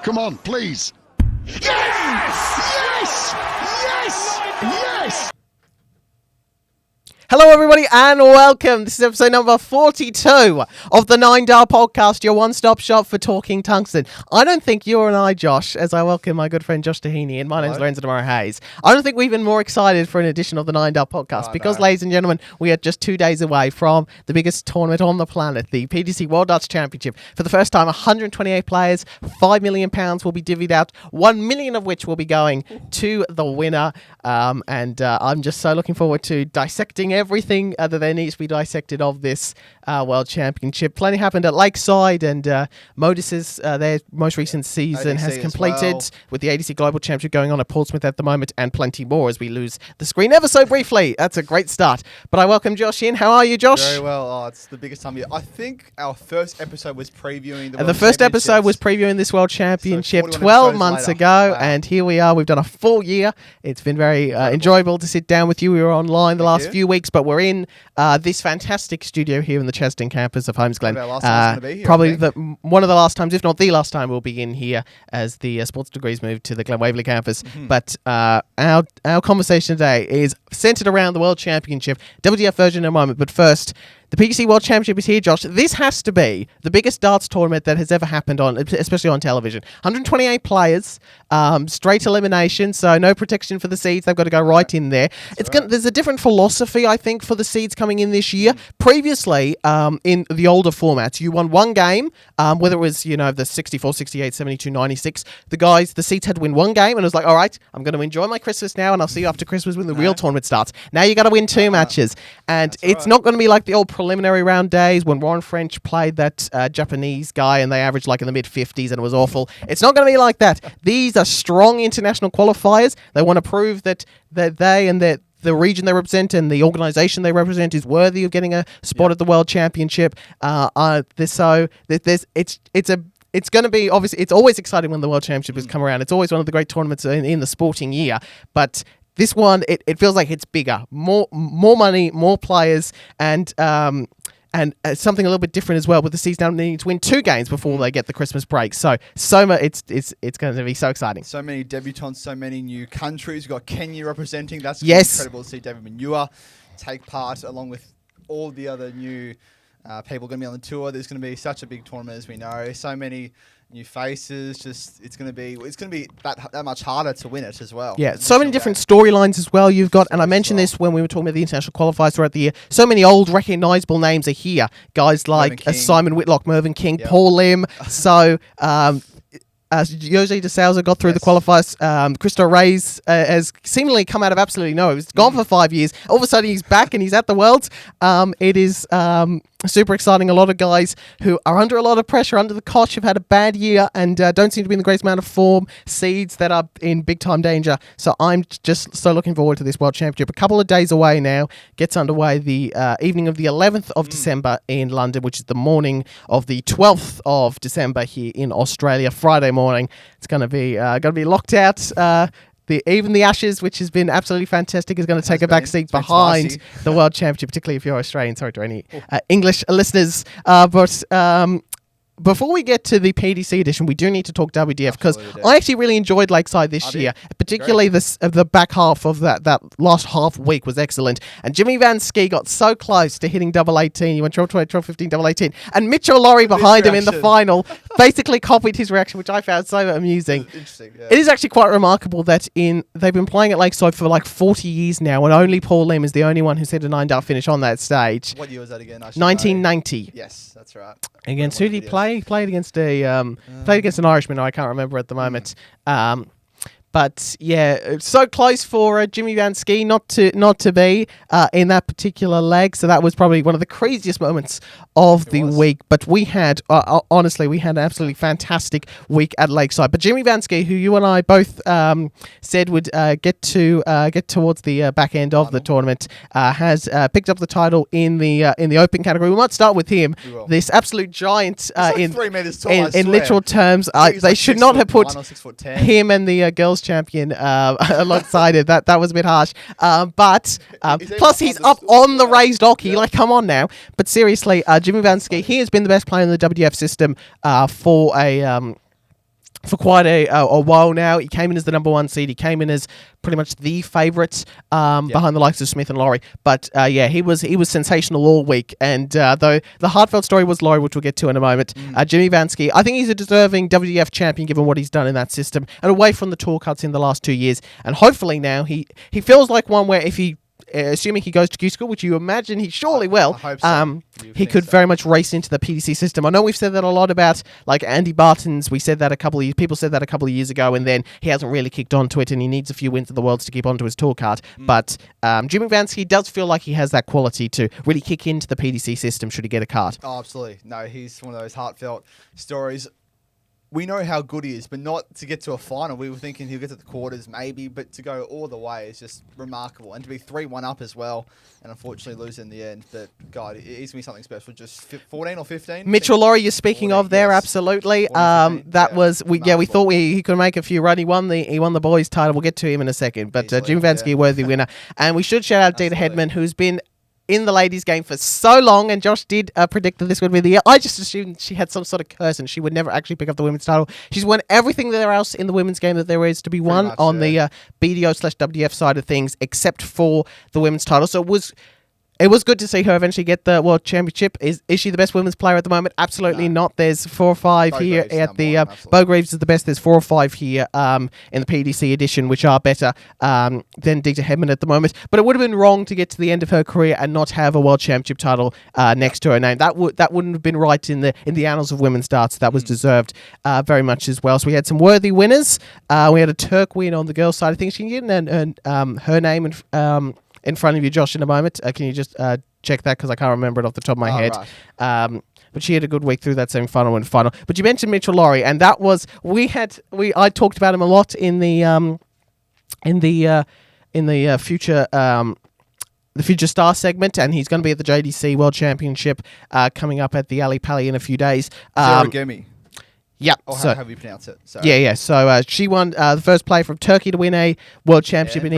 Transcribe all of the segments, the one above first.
Come on, please. Yes! Yes! Yes! Yes! Hello everybody and welcome. This is episode number 42 of the 9 Dart Podcast, your one-stop shop for talking tungsten. I don't think you and I, Josh, as I welcome my good friend Josh Tahini, and my name's Lorenzo and Josh, I don't think we've been more excited for an edition of the 9 Dart Podcast because, ladies and gentlemen, we are just 2 days away from the biggest tournament on the planet, the PDC World Darts Championship. For the first time, 128 players, £5 million will be divvied out, 1 million of which will be going to the winner. I'm just so looking forward to dissecting everything that there needs to be dissected of this World Championship. Plenty happened at Lakeside, and Modus's their most recent season ADC has completed, well, with the ADC Global Championship going on at Portsmouth at the moment, and plenty more as we lose the screen ever so briefly. That's a great start. But I welcome Josh in. How are you, Josh? Very well. Oh, it's the biggest time of year. I think our first episode was previewing the World The first episode was previewing this World Championship 12 months ago, and here we are. We've done a full year. It's been very enjoyable to sit down with you. We were online the last few weeks, but we're in this fantastic studio here in the Cheston campus of Holmes Glen. Probably one of the last times, if not the last time, we'll be in here as the sports degrees move to the Glen Waverley campus. But our conversation today is centered around the World Championship, WDF version in a moment. But first, the PDC World Championship is here, Josh. This has to be the biggest darts tournament that has ever happened on, especially on television. 128 players, straight elimination, so no protection for the seeds. They've got to go right in there. There's a different philosophy, I think, for the seeds coming in this year. Previously, in the older formats, you won one game, whether it was, the 64, 68, 72, 96. The seeds had to win one game, and it was like, all right, I'm going to enjoy my Christmas now, and I'll see you after Christmas when the real tournament starts. Now you got to win two matches, and it's not going to be like the old preliminary round days when Warren French played that Japanese guy and they averaged like in the mid-50s and it was awful. It's not going to be like that. These are strong international qualifiers. They want to prove that they and that the region they represent and the organisation they represent is worthy of getting a spot at the World Championship. It's going to be, obviously, it's always exciting when the World Championship has come around. It's always one of the great tournaments in the sporting year. But this one, it feels like it's bigger, more money, more players, and something a little bit different as well, with the seeds now needing to win 2 games before they get the Christmas break. So much, it's going to be so exciting. So many debutants, so many new countries. We've got Kenya representing. That's incredible to see David Manua take part along with all the other new people going to be on the tour. There's going to be such a big tournament, as we know. So many new faces. It's going to be that much harder to win it as well. Yeah, so many different storylines as well you've got, and I mentioned this when we were talking about the international qualifiers throughout the year. So many old recognisable names are here. Guys like Simon Whitlock, Mervyn King, Paul Lim. So Jose de Souza got through the qualifiers. Cristo Reyes has seemingly come out of absolutely nowhere. He's gone for 5 years. All of a sudden, he's back and he's at the Worlds. It is super exciting. A lot of guys who are under a lot of pressure, under the cosh, have had a bad year and don't seem to be in the greatest amount of form. Seeds that are in big-time danger. So I'm just so looking forward to this World Championship. A couple of days away now. Gets underway the evening of the 11th of December in London, which is the morning of the 12th of December here in Australia, Friday morning. It's going to be locked out. Even the Ashes, which has been absolutely fantastic, is going to take a back seat behind the World Championship, particularly if you're Australian. Sorry to any English listeners. Before we get to the PDC edition, we do need to talk WDF, because I actually really enjoyed Lakeside this year. Particularly the back half of that last half week was excellent. And Jimmy van Schie got so close to hitting double 18. He went 12-20, 12-15, double 18. And Mitchell Lawrie behind him in the final basically copied his reaction, which I found so amusing. Interesting, yeah. It is actually quite remarkable that they've been playing at Lakeside for like 40 years now, and only Paul Lim is the only one who's hit a 9-dart finish on that stage. What year was that again? 1990. Yes, that's right. Against who did he play? He played against an Irishman. I can't remember at the moment. But yeah, it's so close for Jimmy van Schie not to be in that particular leg. So that was probably one of the craziest moments of the week. But we had, honestly, an absolutely fantastic week at Lakeside. But Jimmy van Schie, who you and I both said would get towards the back end of the tournament, has picked up the title in the open category. We might start with him. This absolute giant in 3 meters tall, in literal terms. They should not have put him and the girls champion alongside it. That was a bit harsh. But plus he's up on the raised ocky. Like, come on now. But seriously, Jimmy van Schie, he has been the best player in the WDF system for for quite a while now. He came in as the number 1 seed. He came in as pretty much the favourite behind the likes of Smith and Lawrie. But he was sensational all week. And though the heartfelt story was Lawrie, which we'll get to in a moment, Jimmy van Schie, I think he's a deserving WDF champion given what he's done in that system and away from the tour cuts in the last 2 years. And hopefully now he feels like one where if he assuming he goes to Q School, which you imagine he surely will, I hope so. he could very much race into the PDC system. I know we've said that a lot about like Andy Barton's. We said that people said that a couple of years ago, and then he hasn't really kicked on to it, and he needs a few wins of the Worlds to keep onto his tour card. But Jimmy van Schie does feel like he has that quality to really kick into the PDC system should he get a card. Oh, absolutely. No, he's one of those heartfelt stories. We know how good he is, but not to get to a final. We were thinking he'll get to the quarters maybe, but to go all the way is just remarkable. And to be 3-1 up as well, and unfortunately lose in the end. But, God, he's going to be something special. Just 14 or 15? Mitchell Lawrie, you're speaking 14, of there, yes. Absolutely. We thought he could make a few run. He won the boys title. We'll get to him in a second. But Jimmy van Schie, a worthy winner. And we should shout out Deta Hedman, who's been in the ladies' game for so long, and Josh did predict that this would be the year. I just assumed she had some sort of curse and she would never actually pick up the women's title. She's won everything there else in the women's game that there is to be won on the BDO/WDF side of things, except for the women's title. So it was good to see her eventually get the World Championship. Is she the best women's player at the moment? Absolutely not. There's 4 or 5 here at the... Bo Greaves is the best. There's 4 or 5 here in the PDC edition, which are better than Deta Hedman at the moment. But it would have been wrong to get to the end of her career and not have a World Championship title next to her name. That wouldn't have been right in the annals of women's darts. That was deserved very much as well. So we had some worthy winners. We had a Turk win on the girls' side of things. She can get her name in front of you, Josh, in a moment. Can you just check that, because I can't remember it off the top of my head. Right. But she had a good week through that semi-final and final. But you mentioned Mitchell Lawrie, and that was I talked about him a lot in the future star segment, and he's going to be at the JDC World Championship coming up at the Ali Pali in a few days. Zeragemi. Yeah. Or how you pronounce it. Sorry. Yeah. So she won the first player from Turkey to win a World Championship on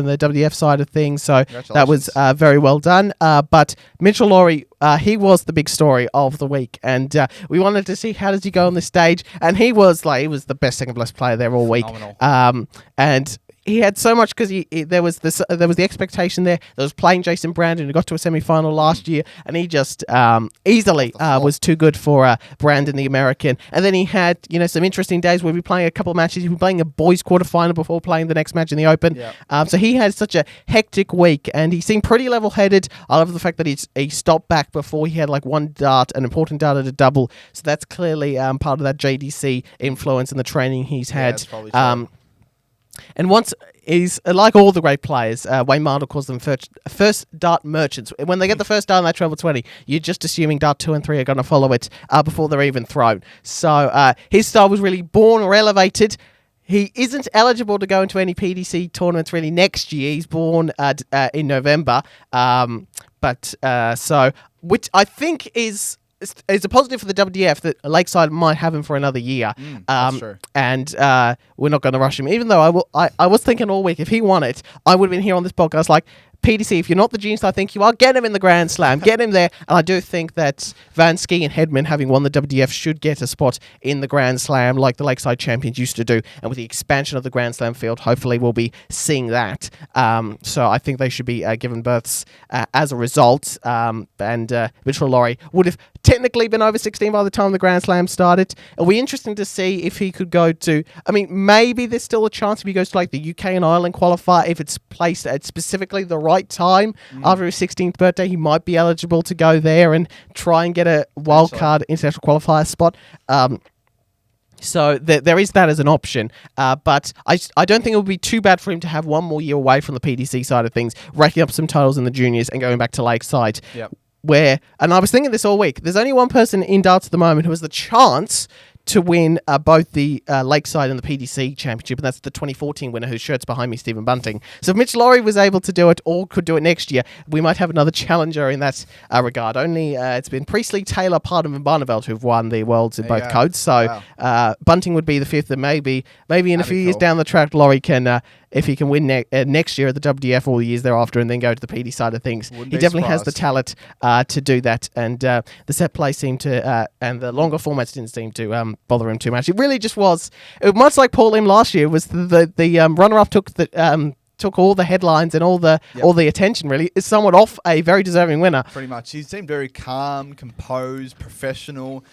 the WDF side of things. So that was very well done. But Mitchell Lawrie, he was the big story of the week, and we wanted to see how does he go on this stage, and he was the best second best player there all week. Phenomenal. And he had so much because there was the expectation there. There was playing Jason Brandon, who got to a semi-final last year, and he just easily was too good for Brandon, the American. And then he had some interesting days where we were playing a couple of matches. He was playing a boys quarterfinal before playing the next match in the Open. Yep. So he had such a hectic week, and he seemed pretty level-headed. I love the fact that he stopped back before he had one dart, an important dart at a double. So that's clearly part of that JDC influence and the training he's had. That's probably true. And once he's like all the great players, Wayne Mardle calls them first dart merchants. When they get the first dart in that treble 20, you're just assuming dart 2 and 3 are going to follow it before they're even thrown. So his style was really born or elevated. He isn't eligible to go into any PDC tournaments really next year. He's born in November, which I think is a positive for the WDF that Lakeside might have him for another year. That's true. And we're not going to rush him. Even though I was thinking all week, if he won it, I would have been here on this podcast like, PDC, if you're not the genius I think you are, get him in the Grand Slam. Get him there. And I do think that Van Schie and Hedman, having won the WDF, should get a spot in the Grand Slam like the Lakeside champions used to do. And with the expansion of the Grand Slam field, hopefully we'll be seeing that. So I think they should be given berths as a result. And Mitchell Lawrie would have technically been over 16 by the time the Grand Slam started. It'll be interesting to see if he could go to... maybe there's still a chance if he goes to the UK and Ireland qualifier, if it's placed at specifically the right time after his 16th birthday, he might be eligible to go there and try and get a wildcard international qualifier spot. So there is that as an option, but I don't think it would be too bad for him to have one more year away from the PDC side of things, racking up some titles in the juniors and going back to Lakeside. Yep. And I was thinking this all week, there's only one person in darts at the moment who has the chance to win both the Lakeside and the PDC Championship, and that's the 2014 winner whose shirt's behind me, Stephen Bunting. So if Mitch Lawrie was able to do it or could do it next year, we might have another challenger in that regard. Only it's been Priestley, Taylor, Pardon and Barneveld who've won the Worlds in both codes. So Bunting would be the fifth, and maybe in a few years down the track, Lawrie can if he can win next year at the WDF or the years thereafter and then go to the PD side of things. He definitely has the talent to do that. And the set play seemed to, and the longer formats didn't seem to bother him too much. It really just was, much like Paul Lim last year, was the runner-up took all the headlines and all the attention, really. Is somewhat off a very deserving winner. Pretty much. He seemed very calm, composed, professional.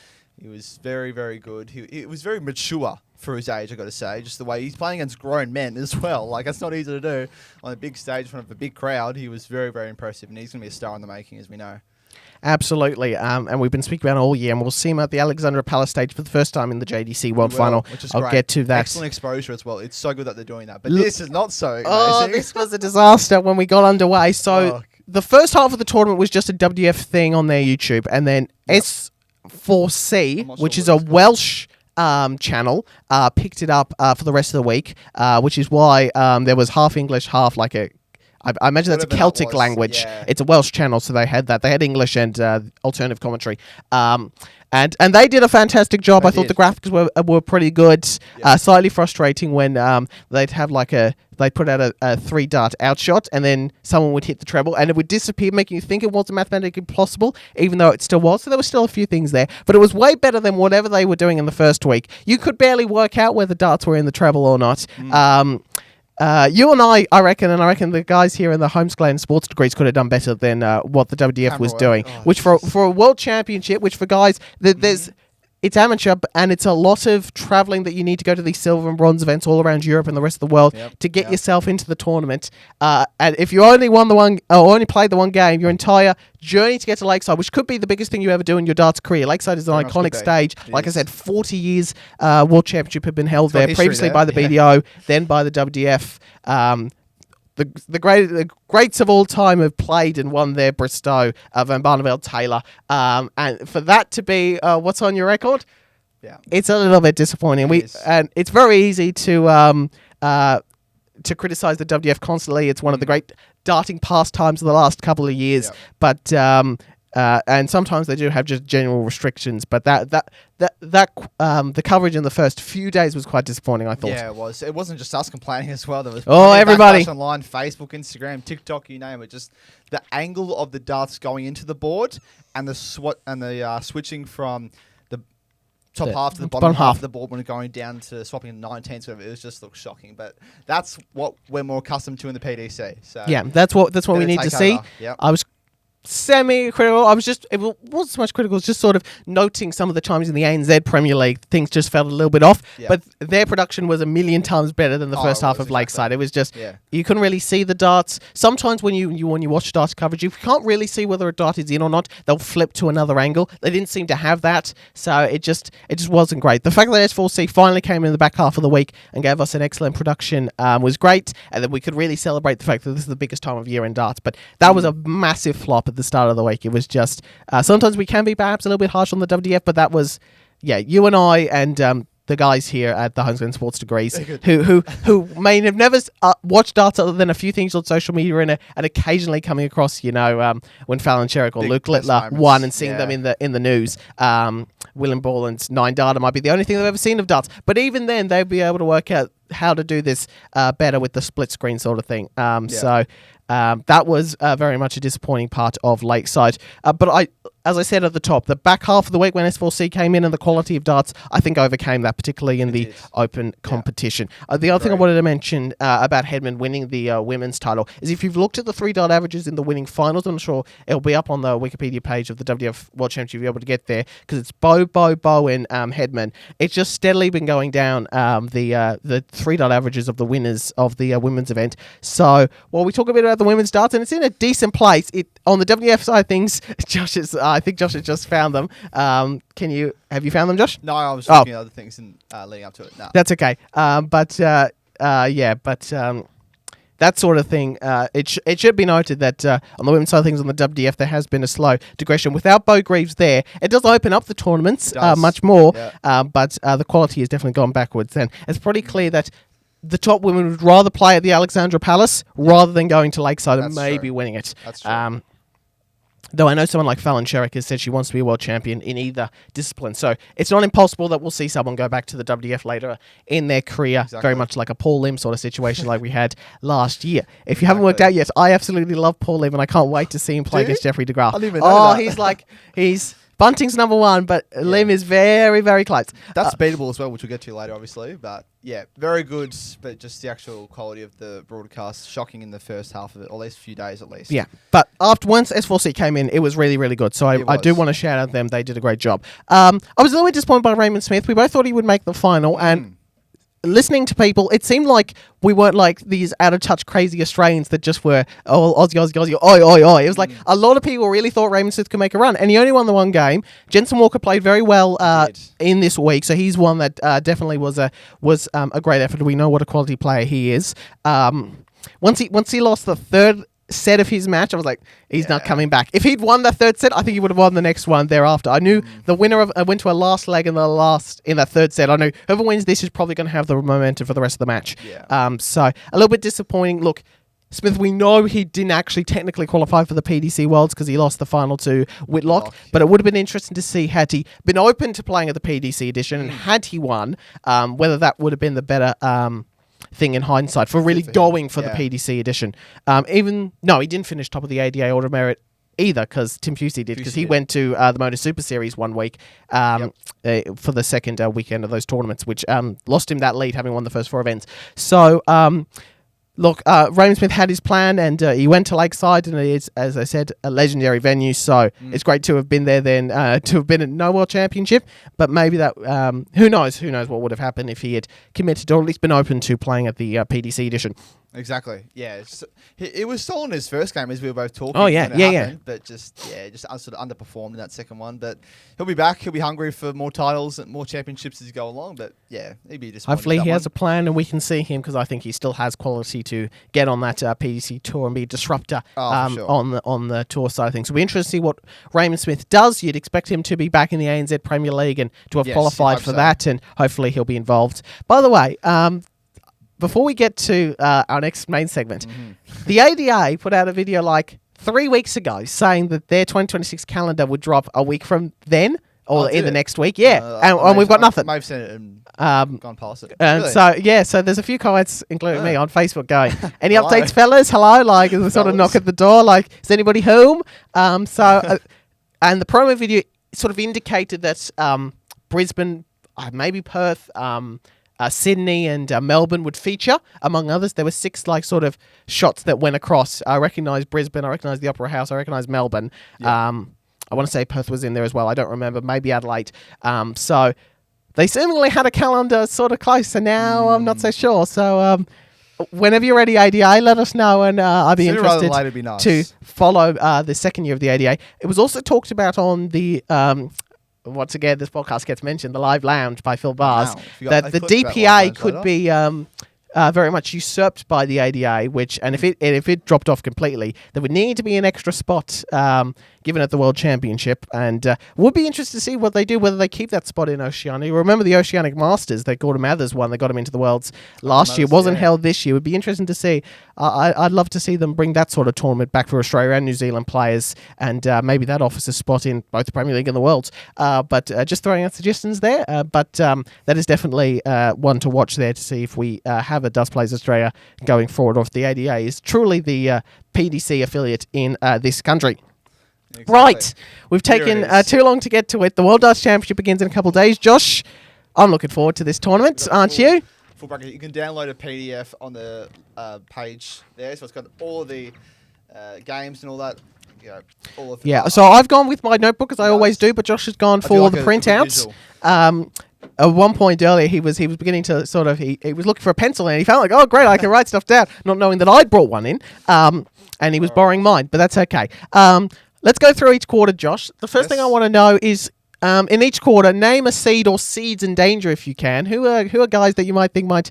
He was very, very good. He was very mature for his age, I got to say. Just the way he's playing against grown men as well. Like, that's not easy to do on a big stage in front of a big crowd. He was very, very impressive, and he's going to be a star in the making, as we know. Absolutely, and we've been speaking about it all year, and we'll see him at the Alexandra Palace stage for the first time in the JDC World Final. I'll get to that. Excellent exposure as well. It's so good that they're doing that, but this is not so amazing. Oh, this was a disaster when we got underway. So the first half of the tournament was just a WDF thing on their YouTube, and then S4C, which is a Welsh channel, picked it up for the rest of the week, which is why there was half English, half like I imagine that's a Celtic language. Yeah. It's a Welsh channel, so they had that. They had English and alternative commentary. And they did a fantastic job. I thought the graphics were pretty good. Yeah. Slightly frustrating when they'd have they'd put out a 3-dart outshot, and then someone would hit the treble, and it would disappear, making you think it wasn't mathematically possible, even though it still was. So there were still a few things there. But it was way better than whatever they were doing in the first week. You could barely work out whether darts were in the treble or not. You and I reckon, and I reckon the guys here in the Homesglen sports degrees could have done better than what the WDF was doing. Which for a world championship, which for guys, it's amateur, and it's a lot of travelling that you need to go to these silver and bronze events all around Europe and the rest of the world to get yourself into the tournament. And if you only won the one, or only played the one game, your entire journey to get to Lakeside, which could be the biggest thing you ever do in your darts career. Lakeside is an iconic stage. Like I said, 40 years World Championship had been held there, previously by the BDO, then by the WDF. The greats of all time have played and won there. Bristow, Van Barneveld, Taylor, and for that to be what's on your record, it's a little bit disappointing. And it's very easy to criticize the WDF constantly. It's one of the great darting pastimes of the last couple of years, but and sometimes they do have just general restrictions. But the coverage in the first few days was quite disappointing, I thought. Yeah, it was. It wasn't just us complaining as well. There was everybody online, Facebook, Instagram, TikTok, you name it. Just the angle of the darts going into the board and the switching from the top half to the bottom half of the board when going down to swapping 19. So it just looked shocking. But that's what we're more accustomed to in the PDC. So yeah, that's what we need to see. Yep. I was semi-critical. It wasn't so much critical, it's just sort of noting some of the times in the ANZ Premier League, things just felt a little bit off. Yeah. But their production was a million times better than the first half of Lakeside. It was just, you couldn't really see the darts. Sometimes when you watch darts coverage, you can't really see whether a dart is in or not. They'll flip to another angle. They didn't seem to have that, so it just wasn't great. The fact that S4C finally came in the back half of the week and gave us an excellent production was great, and then we could really celebrate the fact that this is the biggest time of year in darts. But that was a massive flop at the start of the week. It was just sometimes we can be perhaps a little bit harsh on the WDF, but that was you and I and the guys here at the Homesglen Sports Degrees who may have never watched darts other than a few things on social media and occasionally coming across when Fallon Sherrick or Luke Littler won and seeing them in the news. William Borland's 9-darter might be the only thing they've ever seen of darts, but even then they'd be able to work out how to do this better with the split screen sort of thing. So that was very much a disappointing part of Lakeside. But as I said at the top, the back half of the week when S4C came in and the quality of darts, I think overcame that, particularly in the open competition. The other thing I wanted to mention about Hedman winning the women's title is if you've looked at the 3-dart averages in the winning finals, I'm sure it'll be up on the Wikipedia page of the WDF World Championship, you'll be able to get there, because it's Bo, and Hedman. It's just steadily been going down, the 3-dart averages of the winners of the women's event. So while we talk a bit about the women's darts, and it's in a decent place, on the WDF side of things, I think Josh has just found them. Have you found them, Josh? No, I was looking at other things and leading up to it. No. That's okay. But that sort of thing, it should be noted that on the women's side of things on the WDF, there has been a slow digression. Without Bo Greaves there, it does open up the tournaments much more, but the quality has definitely gone backwards. And it's pretty clear that the top women would rather play at the Alexandra Palace rather than going to Lakeside and maybe winning it. That's true. Though I know someone like Fallon Sherrick has said she wants to be a world champion in either discipline. So it's not impossible that we'll see someone go back to the WDF later in their career, very much like a Paul Lim sort of situation like we had last year. If you haven't worked out yet, I absolutely love Paul Lim, and I can't wait to see him play against Jeffrey DeGraff. I didn't even know that. he's Bunting's number one, but Lim is very, very close. That's beatable as well, which we'll get to later, obviously. But yeah, very good. But just the actual quality of the broadcast, shocking in the first half of it, or at least a few days at least. Yeah, but once S4C came in, it was really, really good. So I do want to shout out them. They did a great job. I was a little bit disappointed by Raymond Smith. We both thought he would make the final, and listening to people, it seemed like we weren't like these out-of-touch crazy Australians that just were, Aussie, oi, oi, oi. It was like a lot of people really thought Raymond Smith could make a run, and he only won the one game. Jensen Walker played very well in this week, so he's one that definitely was a great effort. We know what a quality player he is. Once he lost the third set of his match, I was like, he's not coming back. If he'd won the third set, I think he would have won the next one thereafter. I knew the winner of went to a last leg in the third set. I knew whoever wins this is probably going to have the momentum for the rest of the match. Yeah. So a little bit disappointing. Look, Smith, we know he didn't actually technically qualify for the PDC Worlds because he lost the final to Whitlock, but it would have been interesting to see had he been open to playing at the PDC edition and had he won, whether that would have been the better thing in hindsight for really going for the PDC edition. He didn't finish top of the ADA Order of Merit either, because Tim Pusey did, because he went to the Modus Super Series one week for the second weekend of those tournaments, which lost him that lead, having won the first 4 events. So look, Raymond Smith had his plan, and he went to Lakeside, and it is, as I said, a legendary venue. So it's great to have been there then, to have been at no World Championship. But maybe that, who knows what would have happened if he had committed or at least been open to playing at the PDC edition. Exactly. Yeah, it was stolen his first game, as we were both talking. Oh yeah. But just sort of underperformed in that second one. But he'll be back. He'll be hungry for more titles and more championships as he go along. But yeah, he'd be disappointed. Hopefully he has a plan and we can see him, because I think he still has quality to get on that PDC tour and be a disruptor on the tour side of things. So it'll be interesting to see what Raymond Smith does. You'd expect him to be back in the ANZ Premier League and to have qualified for that, and hopefully he'll be involved. By the way, before we get to our next main segment, the ADA put out a video like 3 weeks ago saying that their 2026 calendar would drop a week from then, or in the next week. Yeah, and we've got nothing. I've seen it and gone past it. Really? So there's a few comments, including me, on Facebook going, any updates, fellas? Hello? Like, there's a sort of knock at the door, like, is anybody home? And the promo video sort of indicated that Brisbane, maybe Perth, Sydney and Melbourne would feature, among others. There were 6 sort of shots that went across. I recognise Brisbane, I recognise the Opera House, I recognise Melbourne. Yeah. I want to say Perth was in there as well. I don't remember. Maybe Adelaide. So they seemingly had a calendar sort of close, and now I'm not so sure. So whenever you're ready, ADA, let us know, and I'd be interested to follow the second year of the ADA. It was also talked about on the... once again, this podcast gets mentioned, the Live Lounge by Phil Bars, that the DPA could be very much usurped by the ADA, and if it dropped off completely, there would need to be an extra spot given at the World Championship, and would be interested to see what they do, whether they keep that spot in Oceania. Remember the Oceanic Masters that Gordon Mathers won, they got him into the Worlds last year, wasn't held this year. It would be interesting to see. I'd love to see them bring that sort of tournament back for Australia and New Zealand players, and maybe that offers a spot in both the Premier League and the Worlds. But just throwing out suggestions there, but that is definitely one to watch there to see if we have a Dust Plays Australia going forward, or if the ADA is truly the PDC affiliate in this country. Exactly. Right, we've taken too long to get to it. The World Darts Championship begins in a couple of days. Josh, I'm looking forward to this tournament, aren't you? Full bracket. You can download a PDF on the page there, so it's got all of the games and all that. So I've gone with my notebook, as I always do, but Josh has gone for the printouts. At one point earlier, he was beginning to sort of he was looking for a pencil, and he felt like, oh great, I can write stuff down, not knowing that I'd brought one in, and he was borrowing mine, but that's okay. Let's go through each quarter, Josh. The first thing I want to know is, in each quarter, name a seed or seeds in danger if you can. Who are guys that you might think might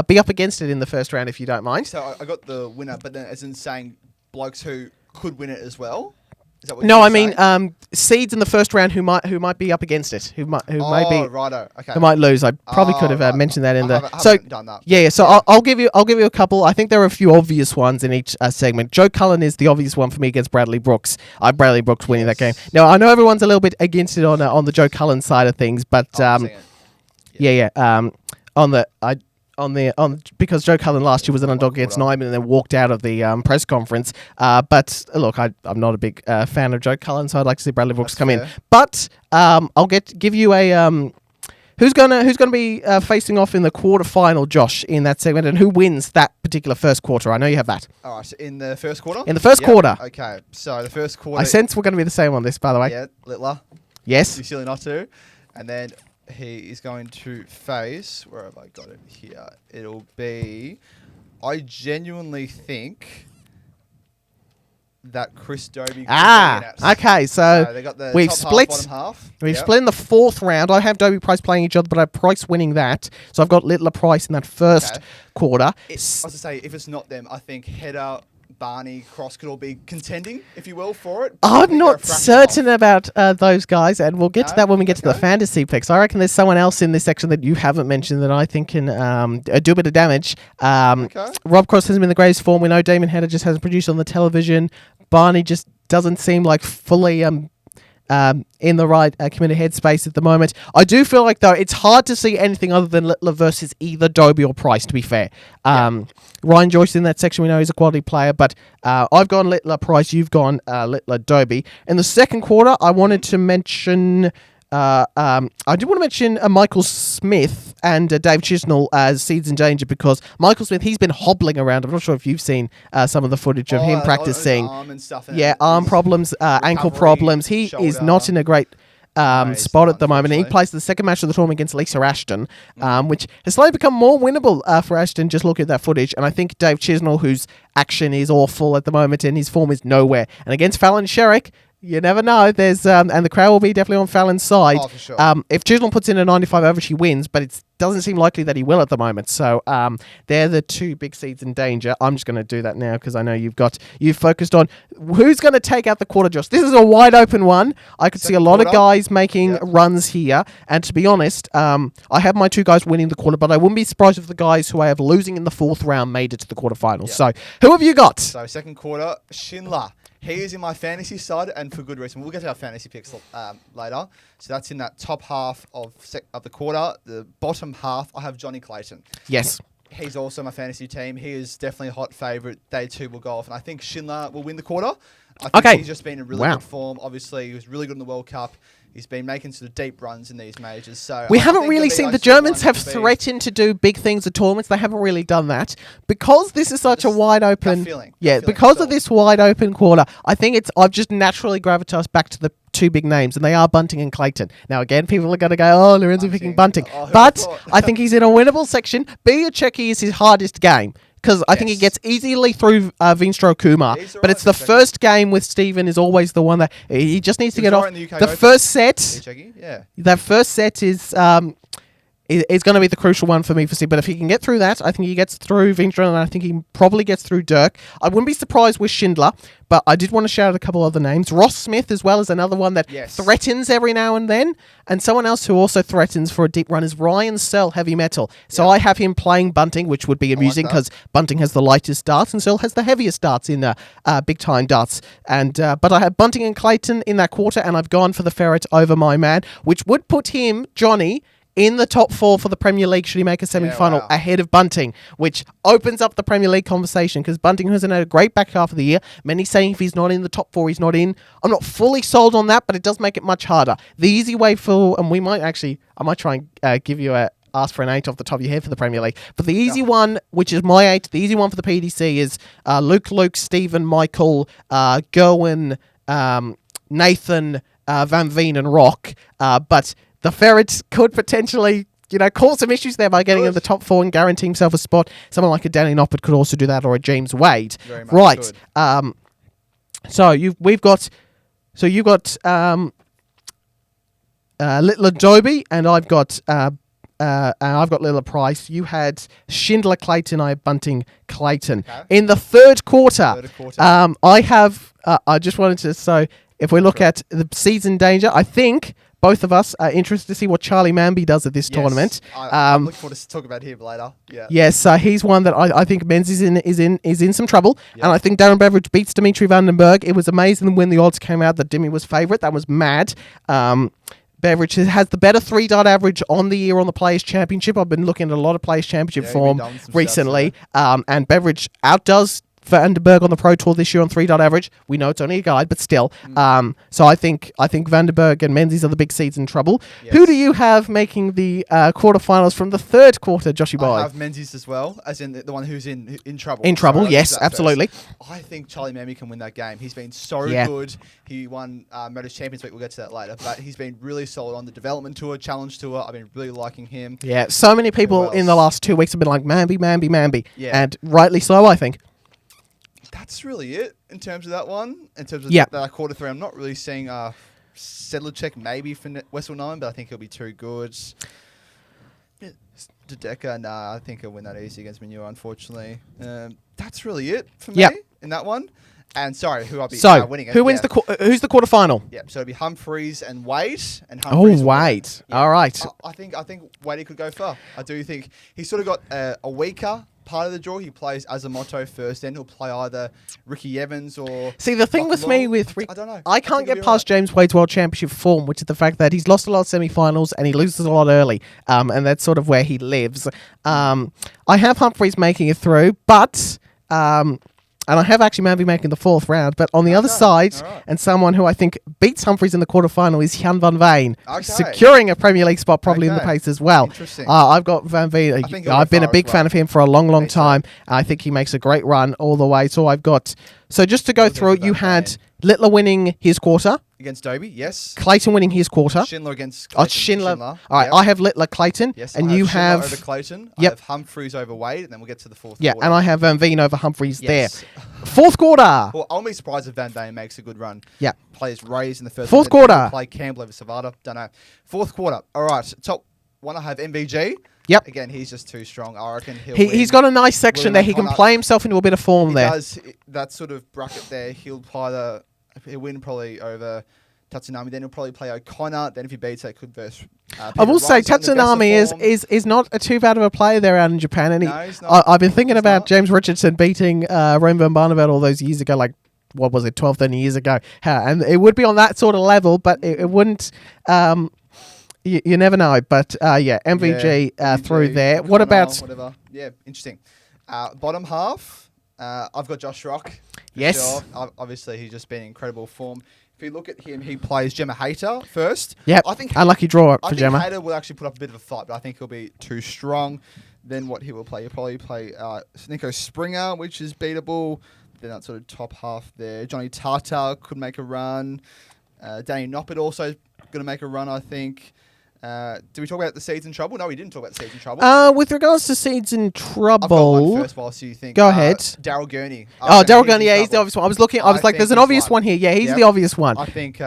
be up against it in the first round, if you don't mind? So I got the winner, but then as in saying blokes who could win it as well. Is that what No, you're I mean saying? seeds in the first round who might be up against it, who might be righto. Okay. who might lose. I probably could have right. mentioned that in I the. haven't done that. Yeah. So I'll give you a couple. I think there are a few obvious ones in each segment. Joe Cullen is the obvious one for me against Bradley Brooks. Bradley Brooks winning that game. Now I know everyone's a little bit against it on the Joe Cullen side of things, but because Joe Cullen last year was an underdog against Nyman and then walked out of the press conference. But look, I'm not a big fan of Joe Cullen, so I'd like to see Bradley Brooks come in. But I'll give you a who's gonna be facing off in the quarterfinal, Josh, in that segment, and who wins that particular first quarter. I know you have that. All right, so in the first quarter. In the first quarter. Okay, so the first quarter. I sense we're going to be the same on this, by the way. Yeah, Littler. Yes. You're silly not to. And then he is going to face, where have I got it here? It'll be, I genuinely think that Chris Dobie. Okay, so they got the we've top split. Half, bottom half. We've split in the fourth round. I have Dobie Price playing each other, but I have Price winning that. So I've got Littler Price in that first quarter. I was to say, if it's not them, I think Header, Barney, Cross could all be contending, if you will, for it. I'm not certain about those guys, and we'll get to that when we get to the fantasy picks. I reckon there's someone else in this section that you haven't mentioned that I think can do a bit of damage. Rob Cross hasn't been the greatest form. We know Damon Header just hasn't produced on the television. Barney just doesn't seem like fully in the right committed headspace at the moment. I do feel like, though, it's hard to see anything other than Littler versus either Dobie or Price, to be fair. Ryan Joyce in that section, we know he's a quality player, but I've gone Littler Price, you've gone Littler Dobie. In the second quarter, I wanted to mention... I do want to mention Michael Smith and Dave Chisnell as seeds in danger, because Michael Smith, he's been hobbling around. I'm not sure if you've seen some of the footage of him practicing. Arm and stuff, arm problems, ankle problems. He is not in a great spot at the moment. And he plays the second match of the tournament against Lisa Ashton, which has slowly become more winnable for Ashton. Just look at that footage. And I think Dave Chisnell, whose action is awful at the moment and his form is nowhere. And against Fallon Sherrick, you never know. There's and the crowd will be definitely on Fallon's side. Oh, for sure. If Chisholm puts in a 95 over, she wins, but it doesn't seem likely that he will at the moment. So they're the two big seeds in danger. I'm just going to do that now because I know you've focused on who's going to take out the quarter, Josh. This is a wide open one. I could see a lot of guys making runs here, and to be honest, I have my two guys winning the quarter, but I wouldn't be surprised if the guys who I have losing in the fourth round made it to the quarterfinals. So who have you got? So second quarter, Schindler. He is in my fantasy side, and for good reason. We'll get to our fantasy picks later. So that's in that top half of the quarter. The bottom half, I have Johnny Clayton. Yes. He's also my fantasy team. He is definitely a hot favourite. They too will go off, and I think Schindler will win the quarter. I think he's just been in really good form. Obviously, he was really good in the World Cup. He's been making sort of deep runs in these majors. So we haven't really seen the Germans have threatened to do big things at tournaments. They haven't really done that because this is such a wide open. Because of this wide open quarter, I think I've just naturally gravitated back to the two big names, and they are Bunting and Clayton. Now again, people are going to go, "Oh, Lorenzo picking Bunting," but I think he's in a winnable section. Biachecki is his hardest game, because I think he gets easily through Veenstra Kumar. But it's the first game with Steven is always the one that he just needs to get off. The first set, that first set is going to be the crucial one for me for Steve. But if he can get through that, I think he gets through Veenstra, and I think he probably gets through Dirk. I wouldn't be surprised with Schindler, but I did want to shout out a couple other names. Ross Smith as well is another one that threatens every now and then. And someone else who also threatens for a deep run is Ryan Searle, heavy metal. So I have him playing Bunting, which would be amusing because Bunting has the lightest darts and Searle has the heaviest darts in big time darts. And but I have Bunting and Clayton in that quarter, and I've gone for the Ferret over my man, which would put him, Johnny, in the top four for the Premier League should he make a semi-final ahead of Bunting, which opens up the Premier League conversation because Bunting hasn't had a great back half of the year. Many saying if he's not in the top four, he's not in. I'm not fully sold on that, but it does make it much harder. The easy way and I might try and give you ask for an 8 off the top of your head for the Premier League. But the easy one, which is my 8, the easy one for the PDC is Luke, Stephen, Michael, Gerwin, Nathan, Van Veen and Rock. But the Ferrets could potentially, cause some issues there by getting in the top 4 and guaranteeing himself a spot. Someone like a Danny Noppert could also do that, or a James Wade. Right. So you've got Littler Dobie, and I've got Littler Price. You had Schindler Clayton. I have Bunting Clayton. Okay. In the third quarter, I have. I just wanted to if we look at the seeds in danger, I think both of us are interested to see what Charlie Manby does at this tournament. I'm looking forward to talk about him later. Yeah. Yes, he's one that I think Menz is in some trouble, and I think Darren Beveridge beats Dimitri Vandenberg. It was amazing when the odds came out that Dimmy was favourite. That was mad. Beveridge has the better 3-dart average on the year on the Players' Championship. I've been looking at a lot of Players' Championship form recently, and Beveridge outdoes Vandenberg on the Pro Tour this year on 3-dot average. We know it's only a guide, but still. So I think Vandenberg and Menzies are the big seeds in trouble. Yes. Who do you have making the quarterfinals from the third quarter, Joshy boy? I have Menzies as well, as in the one who's in trouble. In trouble, yes, absolutely. First. I think Charlie Manby can win that game. He's been so good. He won Modus Champions Week. We'll get to that later. But he's been really solid on the development tour, challenge tour. I've been really liking him. Yeah, so many people in the last 2 weeks have been like, Manby. Yeah. And rightly so, I think. That's really it in terms of that one. In terms of that quarter three, I'm not really seeing Sedlacek maybe for Westall 9, but I think he'll be too good. Deta, I think he'll win that easy against Manure, unfortunately. That's really it for me in that one. And sorry, who I'll be winning it. Who wins who's the quarterfinal? Yeah, so it'll be Humphreys and Wade. And Humphreys Wade. All right. I think Wade could go far. I do think he's sort of got a weaker part of the draw. He plays as a motto first, then he'll play either Ricky Evans or... See, the thing with me with... I don't know. I can't get past James Wade's World Championship form, which is the fact that he's lost a lot of semi-finals and he loses a lot early. And that's sort of where he lives. I have Humphreys making it through, but... and I have actually Manby making the fourth round, but on the other side, and someone who I think beats Humphreys in the quarterfinal is Jan van Veen, securing a Premier League spot probably in the pace as well. Interesting. I've got Van Veen. I've been a big fan of him for a long time. I think he makes a great run all the way. So I've got... So just to go through, you had Littler winning his quarter. Against Dobie, yes. Clayton winning his quarter. Schindler against Clayton. Schindler. All right, I have Littler, Clayton. Yes, and you have Schindler over Clayton. I have Humphreys over Wade, and then we'll get to the fourth quarter. And I have Van Veen over Humphreys there. Fourth quarter. Well, I'll be surprised if Van Veen makes a good run. Yeah. Plays Rays in the first fourth quarter. Play Campbell over Savada. Don't know. Fourth quarter. All right, top one I have MVG. Yep. Again, he's just too strong. I reckon he's got a nice section there. He can play himself into a bit of form there. He does. That sort of bracket there, he'll win probably over Tatsunami. Then he'll probably play O'Connor. Then if he beats that, could verse. I will say Tatsunami is not a too bad of a player there out in Japan. And he's not. I've been thinking about James Richardson beating Rome van Barneveld all those years ago, like what was it, 12, 13 years ago. And it would be on that sort of level, but it wouldn't... You never know, but MVG through there. What about... Whatever. Yeah, interesting. Bottom half, I've got Josh Rock. Yes. Sure. Obviously, he's just been in incredible form. If you look at him, he plays Gemma Hayter first. Yep. I think unlucky draw for Gemma. I think Hayter will actually put up a bit of a fight, but I think he'll be too strong. Then what he will play, he'll probably play Nico Springer, which is beatable. Then that sort of top half there. Johnny Tata could make a run. Danny Noppert also going to make a run, I think. Did we talk about the seeds in trouble? No, we didn't talk about the seeds in trouble. With regards to seeds in trouble, I've got one first while you think. Go ahead. Daryl Gurney. Daryl Gurney, he's the obvious one. I was like, there's an obvious one here. Yeah, he's the obvious one. I think,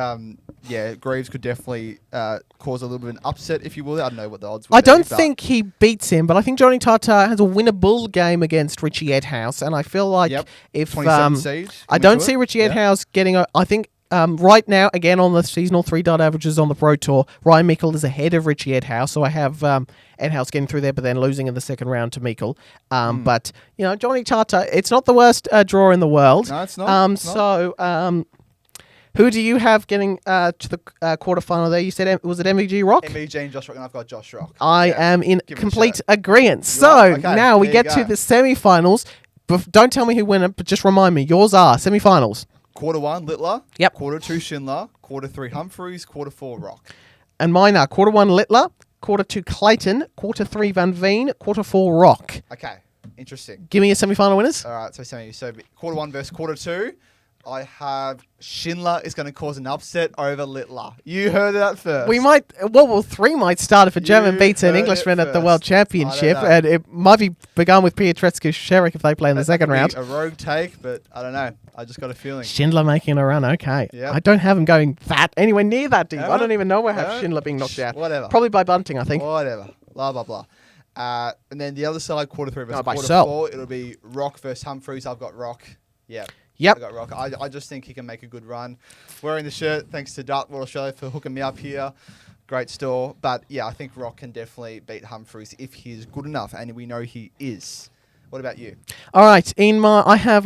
Greaves could definitely cause a little bit of an upset, if you will. I don't know what the odds would be. I don't think he beats him, but I think Johnny Tata has a winnable game against Richie Edhouse, and I feel like if I don't see Richie Edhouse getting I think right now, again, on the seasonal 3-dot averages on the Pro Tour, Ryan Meikle is ahead of Richie Edhouse, so I have Edhouse getting through there, but then losing in the second round to Meikle. But, Johnny Tata, it's not the worst draw in the world. No, it's not. So, who do you have getting to the quarterfinal there? You said, was it MVG Rock? MVG and Josh Rock, and I've got Josh Rock. I am in complete agreement. So, now we get to the semi-finals. Don't tell me who win it, but just remind me. Yours are semi-finals. Quarter 1, Littler. Yep. Quarter 2, Schindler. Quarter 3, Humphreys. Quarter 4, Rock. And mine are quarter 1, Littler. Quarter 2, Clayton. Quarter 3, Van Veen. Quarter 4, Rock. Okay. Interesting. Give me your semi-final winners. All right. So quarter 1 versus quarter 2. I have Schindler is going to cause an upset over Littler. You heard that first. We might, three might start if a German beats an Englishman at the World Championship, and it might be begun with Pietreczko Sherrick if they play in the second round. A rogue take, but I don't know. I just got a feeling. Schindler making a run, okay. Yep. I don't have him going anywhere near that deep. I don't even know where I have Schindler being knocked out. Whatever. Probably by bunting, I think. Whatever. Blah, blah, blah. And then the other side, quarter 3 versus quarter 4, it'll be Rock versus Humphreys. I've got Rock. Yeah. Yep. I got Rock. I just think he can make a good run. Wearing the shirt, thanks to Dart World Australia for hooking me up here. Great store. But yeah, I think Rock can definitely beat Humphries if he's good enough, and we know he is. What about you? All right, I have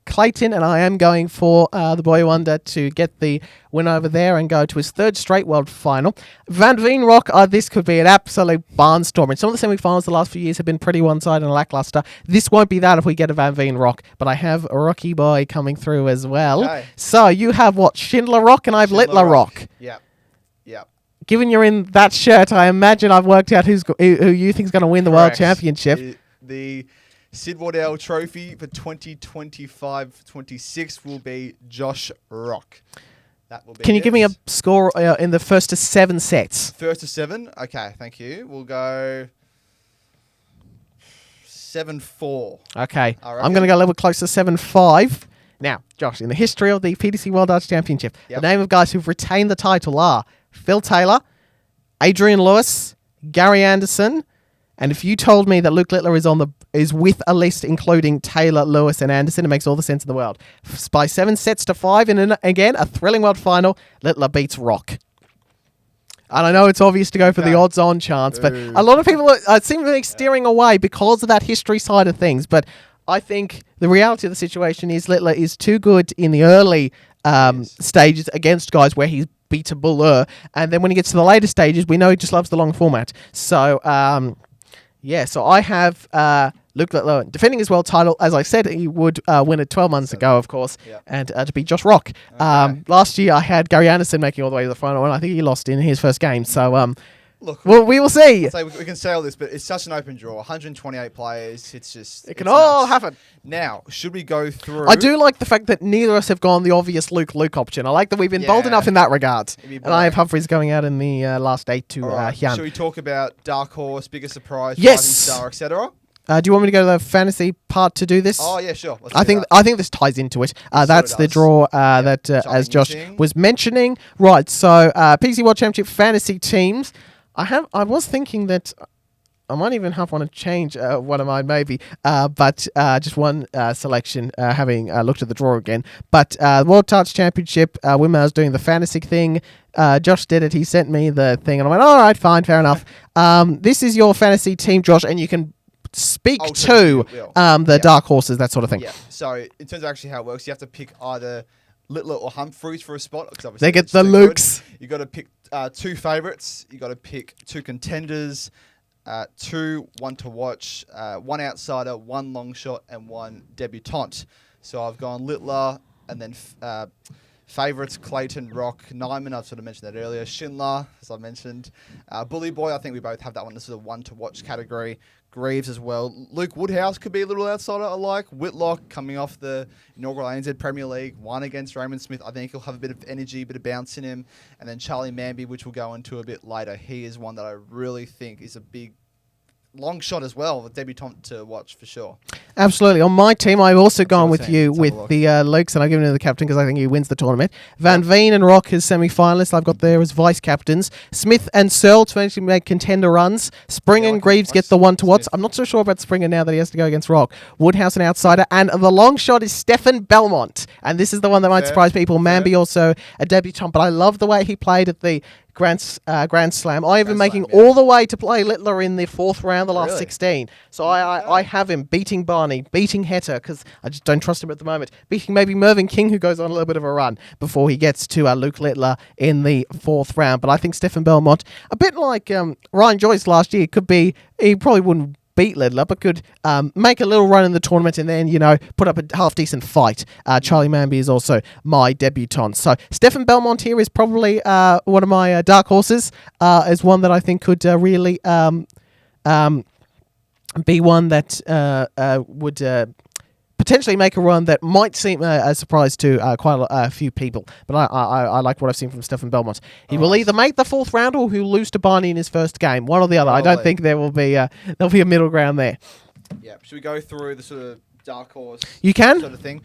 Clayton, and I am going for the Boy Wonder to get the win over there and go to his third straight world final. Van Veen Rock, this could be an absolute barnstormer. Some of the semi-finals the last few years have been pretty one-sided and lackluster. This won't be that if we get a Van Veen Rock, but I have a Rocky Boy coming through as well. Okay. So you have what? Schindler Rock, and I have Littler Rock. Yep. Given you're in that shirt, I imagine I've worked out who you think is going to win the World Championship. The Sid Wardell Trophy for 2025-26 will be Josh Rock. That will be. Can you give me a score in the first to 7 sets? First to 7? Okay, thank you. We'll go 7-4. Okay, I'm going to go a little bit closer, 7-5. Now, Josh, in the history of the PDC World Darts Championship, the name of guys who've retained the title are Phil Taylor, Adrian Lewis, Gary Anderson, and if you told me that Luke Littler is with a list including Taylor, Lewis, and Anderson, it makes all the sense in the world. By 7 sets to 5, and again, a thrilling world final, Littler beats Rock. And I know it's obvious to go for the odds-on chance, but a lot of people seem to be steering away because of that history side of things. But I think the reality of the situation is Littler is too good in the early stages against guys where he's beatable, and then when he gets to the later stages, we know he just loves the long format. So, so I have Luke Littler defending his world title. As I said, he would win it 12 months ago, of course, and to beat Josh Rock. Okay. Last year, I had Gary Anderson making all the way to the final, and I think he lost in his first game. So, look, well, we will see. We can say all this, but it's such an open draw. 128 players. It's just... It can all happen. Now, should we go through... I do like the fact that neither of us have gone the obvious Luke option. I like that we've been bold enough in that regard. And I have Humphries going out in the last 8 to Hyun. Should we talk about Dark Horse, Biggest Surprise, Yes. Rising Star, etc.? Do you want me to go to the fantasy part to do this? Oh, yeah, sure. I think this ties into it. That's the draw that, as Josh was mentioning. Right, so PDC World Championship fantasy teams. I was thinking that I might even want to change one of mine, maybe, but just one selection, having looked at the draw again. But World Darts Championship, when I was doing the fantasy thing, Josh did it. He sent me the thing, and I went, all right, fine, fair enough. This is your fantasy team, Josh, and you can speak to the dark horses, that sort of thing. Yeah, so in terms of actually how it works, you have to pick either Littler or Humphries for a spot. They get the Lukes. You got to pick 2 favourites. You got to pick 2 contenders, 2 one to watch, 1 outsider, 1 long shot, and 1 debutante. So I've gone Littler, and then favourites Clayton, Rock, Nyman. I've sort of mentioned that earlier. Schindler, as I mentioned, Bully Boy. I think we both have that one. This is a 1 to watch category. Greaves as well. Luke Woodhouse could be a little outsider, I like. Whitlock coming off the inaugural ANZ Premier League, 1 against Raymond Smith. I think he'll have a bit of energy, bit of bounce in him. And then Charlie Manby, which we'll go into a bit later. He is one that I really think is a big long shot as well, a debutant to watch for sure. Absolutely. On my team, I've also gone with you with the Lukes, and I've given it to the captain because I think he wins the tournament. Van Veen and Rock as semi-finalists. I've got there as vice-captains. Smith and Searle to actually make contender runs. Springer and Greaves get the 1 to watch. I'm not so sure about Springer now that he has to go against Rock. Woodhouse an outsider, and the long shot is Stefan Belmont, and this is the one that might surprise people. Manby also a debutant, but I love the way he played at the Grand Slam. I even making all the way to play Littler in the 4th round, the last 16. So I have him beating Barney, beating Heta, because I just don't trust him at the moment, beating maybe Mervyn King, who goes on a little bit of a run before he gets to Luke Littler in the 4th round. But I think Stefan Belmont, a bit like Ryan Joyce last year, could be, he probably wouldn't beat Littler, but could make a little run in the tournament and then, put up a half-decent fight. Charlie Manby is also my debutant. So Stefan Belmont here is probably one of my dark horses, is one that I think could really be one that would potentially make a run that might seem a surprise to quite a few people. But I like what I've seen from Stefan Belmont. He will either make the 4th round or he'll lose to Barney in his first game. One or the other. Probably. I don't think there will be there'll be a middle ground there. Yeah. Should we go through the sort of dark horse you can sort of thing?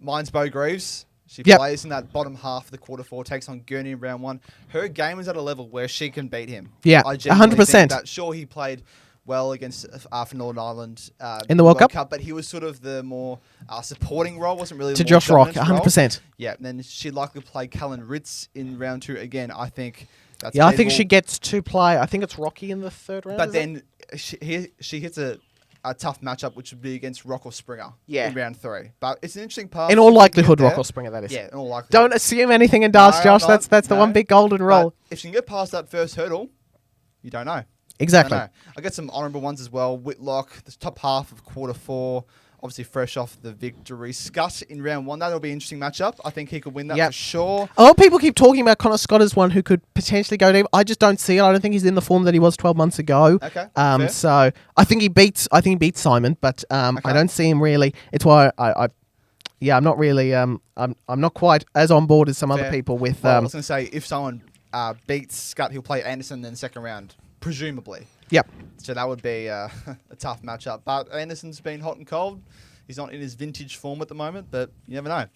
Mine's Bo Greaves. She plays in that bottom half of the quarter 4, takes on Gurney in round 1. Her game is at a level where she can beat him. Yeah, I 100%. Think that. Sure, he played well against for Northern Ireland in the World Cup, but he was sort of the more supporting role, wasn't really to the more Josh Rock, dominant 100%. role. Yeah, and then she'd likely play Callan Ritz in round 2 again. I think that's I think she gets to play. I think it's Rocky in the third round. But then she hits a tough matchup, which would be against Rock or Springer in round 3. But it's an interesting path. In all likelihood, Rock or Springer, that is. Yeah, in all likelihood. Don't assume anything in darts, Josh. That's the one big golden rule. But if she can get past that first hurdle, you don't know. Exactly. I got some honourable ones as well. Whitlock, the top half of quarter 4, obviously fresh off the victory. Scott in round 1, that'll be an interesting matchup. I think he could win that for sure. A lot of people keep talking about Connor Scott as one who could potentially go deep. I just don't see it. I don't think he's in the form that he was 12 months ago. Okay. So I think he beats Simon, but I don't see him really. It's why I'm not really I'm not quite as on board as some other people with. Well, I was going to say if someone beats Scott, he'll play Anderson in the second round, presumably. Yep. So that would be a tough matchup. But Anderson's been hot and cold. He's not in his vintage form at the moment, but you never know.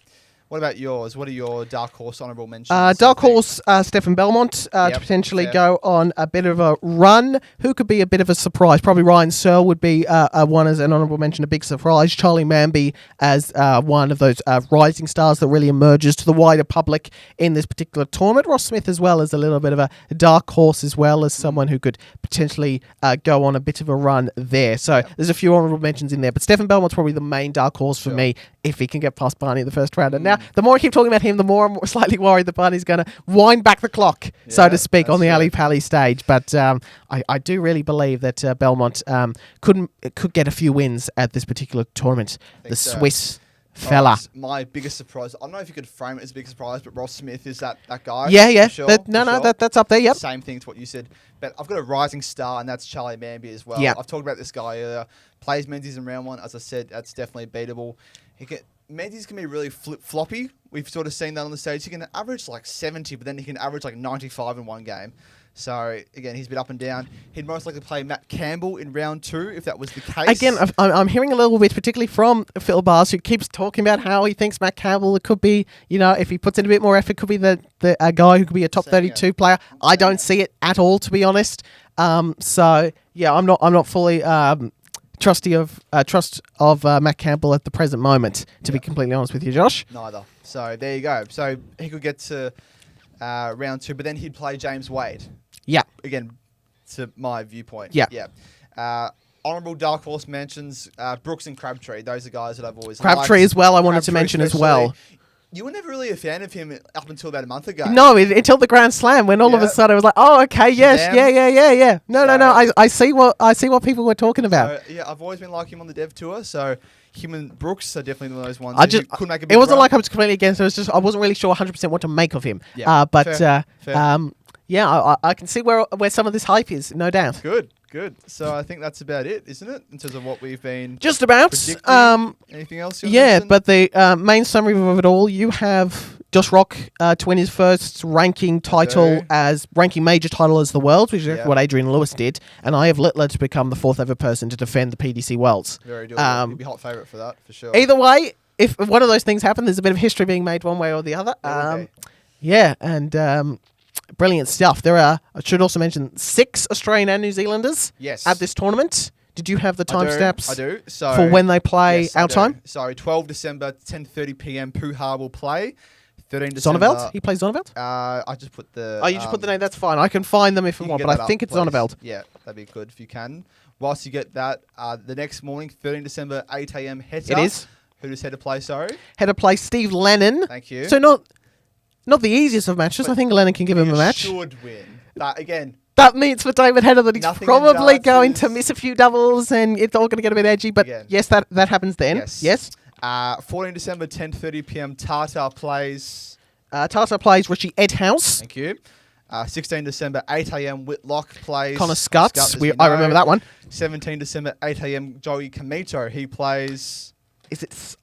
What about yours? What are your dark horse honourable mentions? Dark horse, Stefan Belmont to potentially go on a bit of a run. Who could be a bit of a surprise? Probably Ryan Searle would be one as an honourable mention, a big surprise. Charlie Manby as one of those rising stars that really emerges to the wider public in this particular tournament. Ross Smith as well as a little bit of a dark horse as well as someone who could potentially go on a bit of a run there. So there's a few honourable mentions in there, but Stefan Belmont's probably the main dark horse for me if he can get past Barney in the first round. And now, the more I keep talking about him, the more I'm slightly worried that Barney's going to wind back the clock, so to speak, on the Ali Pally stage. But I do really believe that Belmont could get a few wins at this particular tournament. The Swiss fella. My biggest surprise, I don't know if you could frame it as a big surprise, but Ross Smith is that guy. Yeah. Sure, that's up there, yep. Same thing to what you said. But I've got a rising star, and that's Charlie Manby as well. Yep. I've talked about this guy earlier. Plays Menzies in round 1. As I said, that's definitely beatable. Menzies can be really floppy. We've sort of seen that on the stage. He can average like 70, but then he can average like 95 in one game. So, again, he's a bit up and down. He'd most likely play Matt Campbell in round 2, if that was the case. Again, I'm hearing a little bit, particularly from Phil Bars, who keeps talking about how he thinks Matt Campbell, it could be, if he puts in a bit more effort, could be a guy who could be a top 32 player. I don't see it at all, to be honest. So, yeah, I'm not fully trust of Matt Campbell at the present moment, to be completely honest with you, Josh. Neither. So, there you go. So, he could get to round 2, but then he'd play James Wade. Yeah. Again, to my viewpoint. Yeah. Yeah. Honourable dark horse mentions, Brooks and Crabtree. Those are guys that I've always Crabtree liked. as well, I wanted to mention as well. You were never really a fan of him up until about a month ago. No, until the Grand Slam, when all of a sudden I was like, oh, okay, yes, yeah. No. I see what people were talking about. So, yeah, I've always been like him on the dev tour, so him and Brooks are definitely one of those ones. Could make a big it wasn't run. like I was completely against it. It was just I wasn't really sure 100% what to make of him. Yeah, fair. I can see where some of this hype is, no doubt. Good. So I think that's about it, isn't it? In terms of what we've been just about. Anything else? But the main summary of it all, you have Josh Rock to win his first ranking major title as the world, which is what Adrian Lewis did, and I have Littler to become the 4th ever person to defend the PDC Worlds. Very doable. He'd be hot favourite for that for sure. Either way, if one of those things happen, there's a bit of history being made one way or the other. Brilliant stuff. There are, I should also mention, 6 Australian and New Zealanders at this tournament. Did you have the timestamps? I do. So for when they play our time? So 12 December, 10:30 p.m. Puha will play. 13 December. Zonneveld? He plays Zonneveld? I just put the... you just put the name. That's fine. I can find them if you want, but I think it's Zonneveld. Yeah, that'd be good if you can. Whilst you get that, the next morning, 13 December, 8 a.m. Heta. It is. Who does Heta play, sorry? Heta play Steve Lennon. Thank you. So not the easiest of matches. But I think Lennon can give him a match. Should win. But again... That means for David Hedder that he's probably going to miss a few doubles and it's all going to get a bit edgy. But yes, that happens then. Yes. 14 December, 10:30 p.m. Tata plays... Tata plays Richie Edhouse. Thank you. 16 December, 8 a.m. Whitlock plays... Connor Scutts. I remember that one. 17 December, 8 a.m. Joey Kamito. He plays...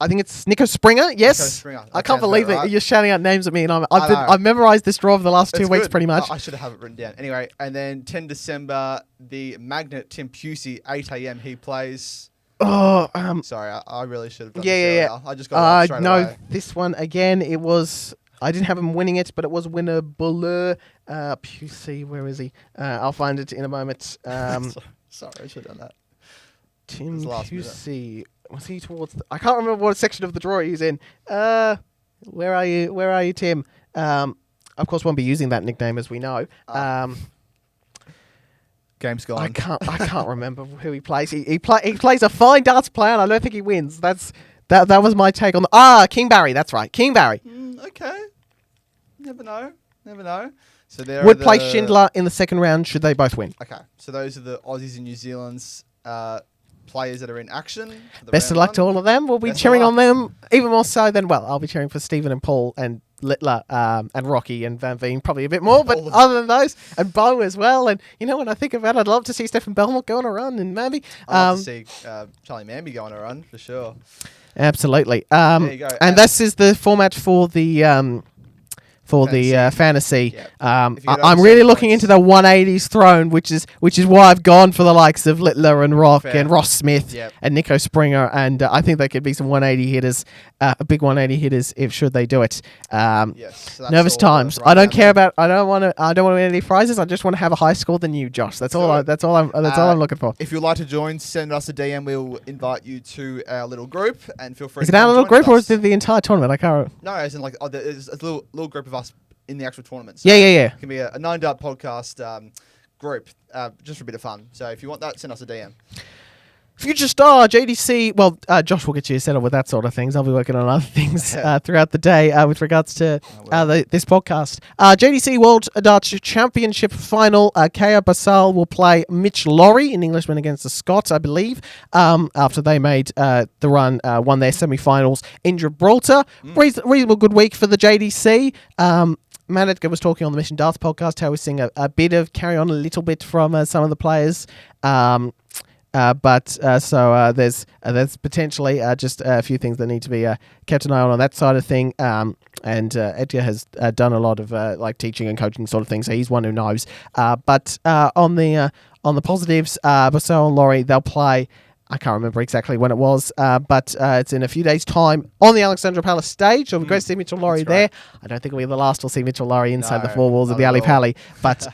I think it's Nico Springer. Yes. Nico Springer. I can't believe that you're shouting out names at me, and I've memorized this draw over the last 2 weeks pretty much. I should have it written down. Anyway, and then 10 December, the Magnet Tim Pusey, 8 a.m. He plays... Sorry, I really should have done this earlier. I just got it straight away. This one again. It was. I didn't have him winning it, but it was winner Buller. Pusey, where is he? I'll find it in a moment. Sorry, I should have done that. Tim QC. Was he towards I can't remember what section of the drawer he's in. Where are you, Tim? Of course, won't be using that nickname, as we know. Game's gone. I can't remember who he plays. He plays a fine darts player, and I don't think he wins. That was my take on King Barry. That's right, King Barry. Okay. Never know. So would play Schindler in the second round should they both win. Okay. So those are the Aussies and New Zealand's players that are in action. Best of luck to all of them. We'll be cheering on them even more so than I'll be cheering for Stephen and Paul and Littler and Rocky and Van Veen probably a bit more, but other than those, and Bo as well. And when I think about it, I'd love to see Stephen Belmont go on a run in Manby. I'd love to see Charlie Manby go on a run for sure. Absolutely. There you go. And this is the format for the fantasy. Yep. I'm really looking into the 180s throne, which is why I've gone for the likes of Littler and Rock and Ross Smith and Nico Springer, and I think they could be some 180 hitters, big 180 hitters if should they do it. Yes, nervous times. I don't care about. I don't want to win any prizes. I just want to have a higher score than you, Josh. That's all I'm looking for. If you'd like to join, send us a DM. We'll invite you to our little group, and feel free. Is it our little group or is it the entire tournament? I can't. No, as in there's a little group of us in the actual tournament. So yeah. It can be a 9 Dart podcast group, just for a bit of fun. So if you want that, send us a DM. Future Star, JDC. Well, Josh will get you set up with that sort of things. I'll be working on other things throughout the day with regards to this podcast. JDC World Darts Championship final. Kea Basal will play Mitch Lawrie, an Englishman against the Scots, I believe, after they made the run, won their semi-finals in Gibraltar. Reasonable good week for the JDC. Matt Edgar was talking on the Mission Darts podcast how we're seeing a bit of carry on a little bit from some of the players. But there's potentially just a few things that need to be kept an eye on that side of thing. And Edgar has done a lot of teaching and coaching sort of things, so he's one who knows. But on the positives, Basel and Lawrie, they'll play. I can't remember exactly when it was, but it's in a few days' time on the Alexandra Palace stage. So we're going to see Mitchell Lawrie there. I don't think we'll be the last to see Mitchell Lawrie inside the four walls of the Ali Pali. But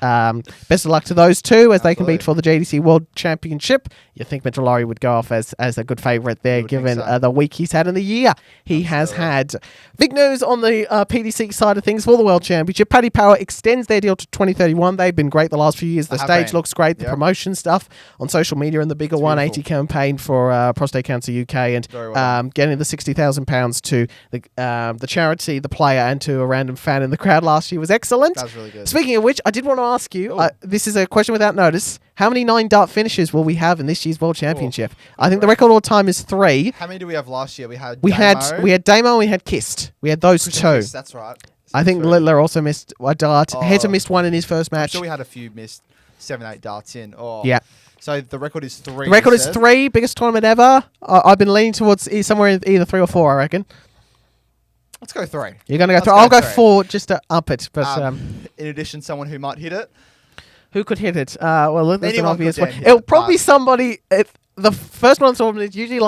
best of luck to those two as they compete for the JDC World Championship. You think Mitchell Lawrie would go off as a good favourite there, given the week he's had in the year. He has had. Big news on the PDC side of things for the World Championship. Paddy Power extends their deal to 2031. They've been great the last few years. The stage looks great. The promotion stuff on social media and the bigger 180 campaign for Prostate Cancer UK and getting the £60,000 to the charity, the player, and to a random fan in the crowd last year was excellent. That was really good. Speaking of which, I did want to ask you, this is a question without notice, how many 9-dart finishes will we have in this year's World Championship? I think the record all time is 3. How many do we have last year? We had Damo and we had Kist. We had those two. That's right. I think Littler also missed a dart. Heta missed one in his first match. I'm sure we had a few missed 7-8 darts in. Yeah. So the record is 3. The record is 3, biggest tournament ever. I've been leaning towards somewhere in either 3 or 4, I reckon. Let's go 3. You're going to go 3. I'll go 4 just to up it. But in addition, someone who might hit it. Who could hit it? Well, that's an obvious one. Hit It'll probably be somebody. The first one tournament is usually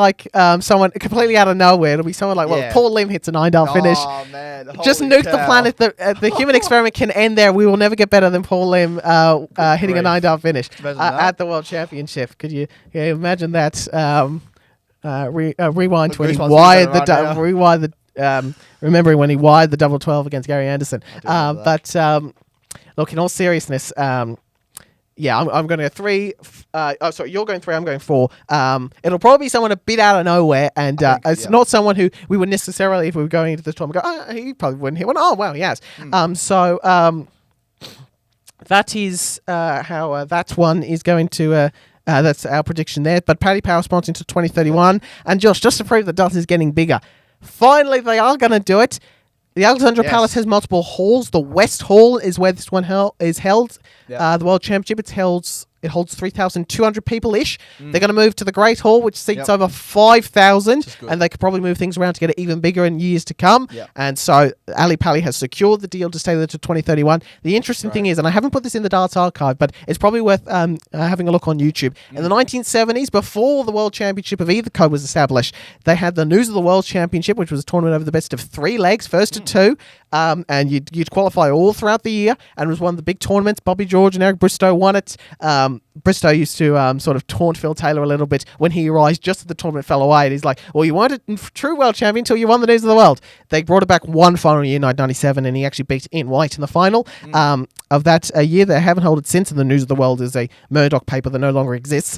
someone completely out of nowhere. It'll be someone Paul Lim hits a 9-dart finish. Oh, man. Just nuke the planet. The human experiment can end there. We will never get better than Paul Lim hitting a 9-dart finish at the World Championship. Could you imagine that? Rewind to when he wired remembering when he wired the double 12 against Gary Anderson. Look, in all seriousness, I'm going to go 3. You're going 3. I'm going 4. It'll probably be someone a bit out of nowhere, and it's not someone who we would necessarily, if we were going into this tournament, go, he probably wouldn't hit one. Oh, wow, he has. That is how that one is going to. That's our prediction there. But Paddy Power sponsoring until 2031, and Josh, just to prove that dart is getting bigger. Finally, they are going to do it. The Alexandra Palace has multiple halls. The West Hall is where this one is held. The World Championship, it holds 3,200 people-ish. They're going to move to the Great Hall, which seats over 5,000, and they could probably move things around to get it even bigger in years to come. And so Ali Pali has secured the deal to stay there to 2031. The interesting thing is, and I haven't put this in the Darts Archive, but it's probably worth having a look on YouTube. In the 1970s, before the World Championship of either code was established, they had the News of the World Championship, which was a tournament over the best of 3 legs, first to 2, and you'd qualify all throughout the year, and it was one of the big tournaments. Bobby George and Eric Bristow won it. Bristow used to sort of taunt Phil Taylor a little bit when he arrived just as the tournament fell away. And he's like, well, you weren't a true world champion until you won the News of the World. They brought it back one final year, 1997, and he actually beat Ian White in the final of that year. They haven't held it since, and the News of the World is a Murdoch paper that no longer exists.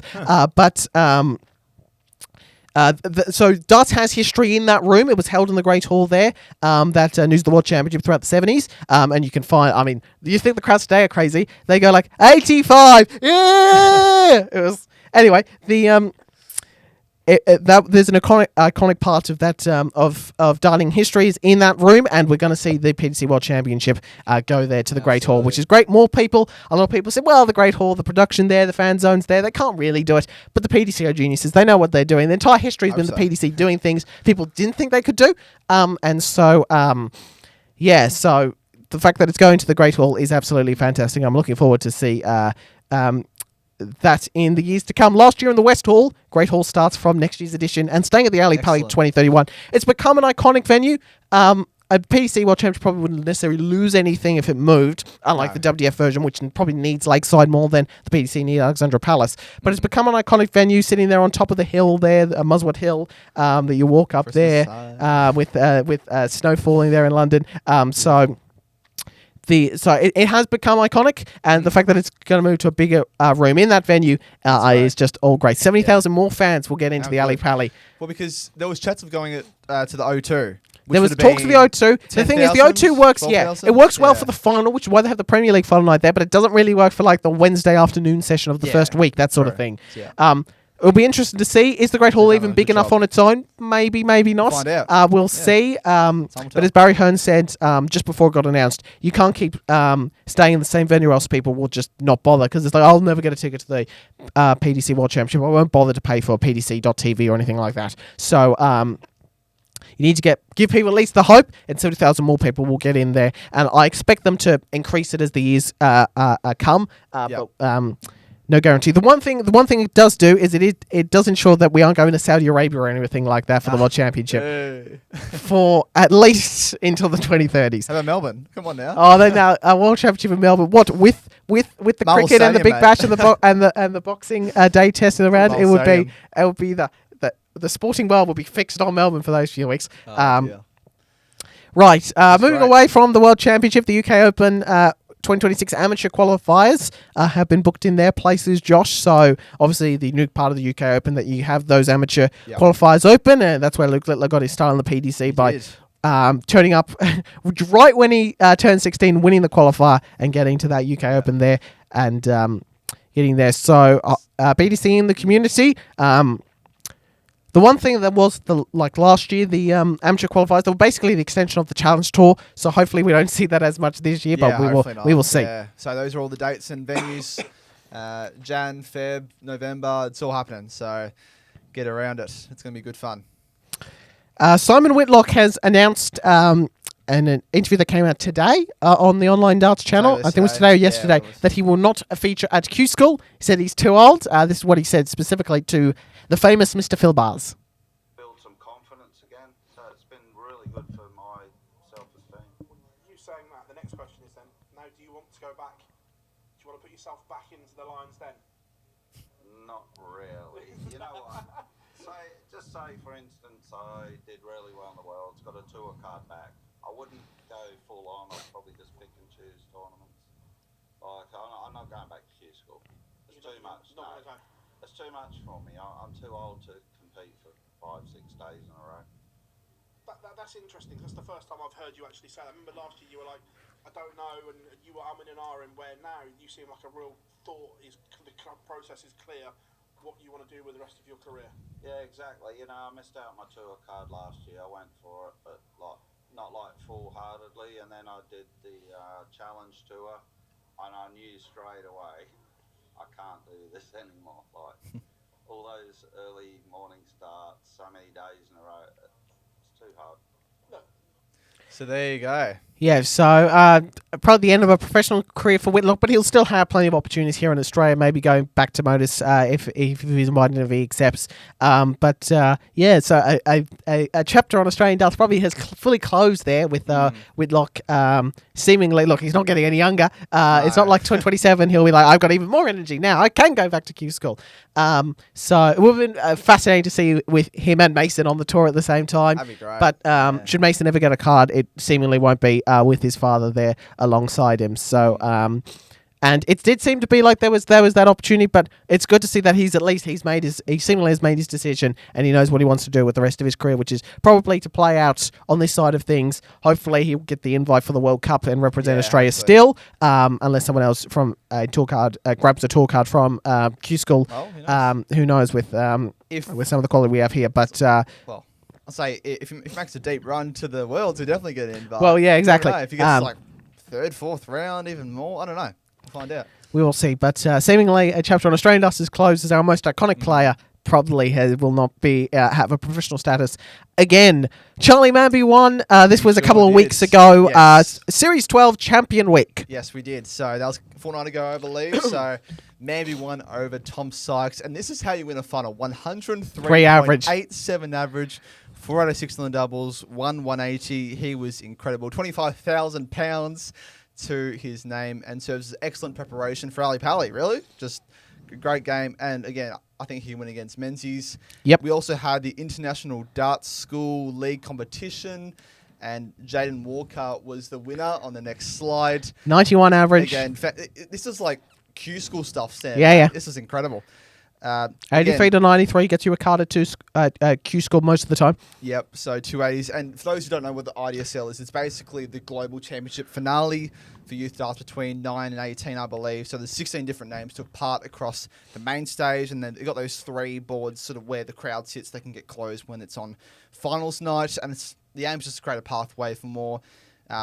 So darts has history in that room. It was held in the Great Hall there, that News of the World Championship throughout the 70s. And you can find, I mean, you think the crowds today are crazy? They go like, 85! Yeah! It was, anyway, there's an iconic part of that of darting history is in that room, and we're going to see the PDC World Championship go there to the Great Hall, which is great. More people, a lot of people said, well, the Great Hall, the production there, the fan zones there, they can't really do it, but the PDC are geniuses. They know what they're doing. The entire history has been the PDC doing things people didn't think they could do, and so so the fact that it's going to the Great Hall is absolutely fantastic. I'm looking forward to see that in the years to come. Last year in the West Hall, Great Hall starts from next year's edition and staying at the Alley Pally 2031. It's become an iconic venue. A PDC World Championship probably wouldn't necessarily lose anything if it moved, unlike the WDF version, which probably needs Lakeside more than the PDC need Alexandra Palace. But it's become an iconic venue, sitting there on top of the hill there, Muswell Hill, that you walk up there with snow falling there in London. It has become iconic, and the fact that it's going to move to a bigger room in that venue is just all great. 70,000 more fans will get into the Alley Pally. Well, because there was chats of going to the O2. There was talks of the O2. The thing is, the O2 works, it works well for the final, which is why they have the Premier League final night there, but it doesn't really work for like the Wednesday afternoon session of the first week, that sort of thing. Yeah. It'll be interesting to see. Is the Great Hall even big enough on its own? Maybe, maybe not. Find out. We'll see. But as Barry Hearn said just before it got announced, you can't keep staying in the same venue or else people will just not bother, because it's like, I'll never get a ticket to the PDC World Championship. I won't bother to pay for PDC.TV or anything like that. So you need to give people at least the hope, and 70,000 more people will get in there. And I expect them to increase it as the years come. But no guarantee. The one thing it does do is it does ensure that we aren't going to Saudi Arabia or anything like that for the World Championship for at least until the 2030s. How about Melbourne? Come on now. Oh, they now a World Championship in Melbourne. What with the Marvel cricket Stadium, and the Big mate. Bash and the boxing day test in the round? It would be the sporting world will be fixed on Melbourne for those few weeks. Right, moving away from the World Championship, the UK Open 2026 amateur qualifiers have been booked in their places, Josh. So obviously the new part of the UK Open that you have those amateur qualifiers open, and that's where Luke Littler got his start in the PDC by turning up right when he turned 16, winning the qualifier and getting to that UK Open there and getting there. So PDC in the community. The one thing that was last year, the amateur qualifiers, they were basically the extension of the Challenge Tour. So hopefully we don't see that as much this year, but we will see. Yeah. So those are all the dates and venues. Jan, Feb, November, it's all happening. So get around it. It's going to be good fun. Simon Whitlock has announced an interview that came out today on the Online Darts channel. I think it was today or yesterday, that he will not feature at Q School. He said he's too old. This is what he said specifically to the famous Mr. Phil Bars. Build some confidence again, so it's been really good for my self-esteem. You saying that, the next question is then, now do you want to go back? Do you want to put yourself back into the Lions Den? Not really. You know what? Just say, for instance, I did really well in the Worlds, got a tour card back. I wouldn't go full on, I'd probably just pick and choose tournaments. Like, I'm not going back to Q School. It's too much. No. It's too much for me. I'm too old to compete for 5-6 days in a row. That's interesting, because that's the first time I've heard you actually say that. I remember last year you were like, I don't know, and you were umming and ahhing, where now you seem like a real thought, the process is clear, what you want to do with the rest of your career. Yeah, exactly. You know, I missed out my tour card last year. I went for it, but not full-heartedly, and then I did the challenge tour, and I knew straight away I can't do this anymore. Like all those early morning starts, so many days in a row, it's too hard. So there you go. Yeah, so probably the end of a professional career for Whitlock, but he'll still have plenty of opportunities here in Australia, maybe going back to Modus if he's invited, if he accepts. So a chapter on Australian darts probably has fully closed there with Whitlock seemingly, look, he's not getting any younger. It's not like 2027, he'll be like, I've got even more energy now, I can go back to Q School. So it would have been fascinating to see with him and Mason on the tour at the same time. That'd be great. But should Mason ever get a card, it seemingly won't be with his father there alongside him. So, and it did seem to be like there was that opportunity, but it's good to see that he seemingly has made his decision, and he knows what he wants to do with the rest of his career, which is probably to play out on this side of things. Hopefully he'll get the invite for the World Cup and represent Australia still, unless someone else from a tour card grabs a tour card from Q School. Who knows with some of the quality we have here, but I'll say if he makes a deep run to the Worlds, he'll definitely get in. But well, yeah, exactly. If he gets like third, fourth round, even more, I don't know. We'll find out. We will see. But seemingly a chapter on Australian Darts is closed as our most iconic player probably will not be have a professional status again. Charlie Manby won. This was a couple of weeks ago. Yes. Series 12 champion week. Yes, we did. So that was a fortnight ago, I believe. So Manby won over Tom Sykes, and this is how you win a final: 103.87 average. 4 out of 6 on the doubles, 180. He was incredible. £25,000 to his name, and serves as excellent preparation for Ali Pally, really. Just a great game. And again, I think he went against Menzies. Yep. We also had the International Darts School League competition, and Jaden Walker was the winner on the next slide. 91 average. Again, this is like Q School stuff, Sam. Yeah. This is incredible. 83 to 93 gets you a card at Q School most of the time. Yep, so 280s. And for those who don't know what the IDSL is, it's basically the Global Championship finale for youth darts between 9 and 18, I believe. So there's 16 different names took part across the main stage, and then they've got those 3 boards sort of where the crowd sits. They can get closed when it's on finals night, and the aim is just to create a pathway for more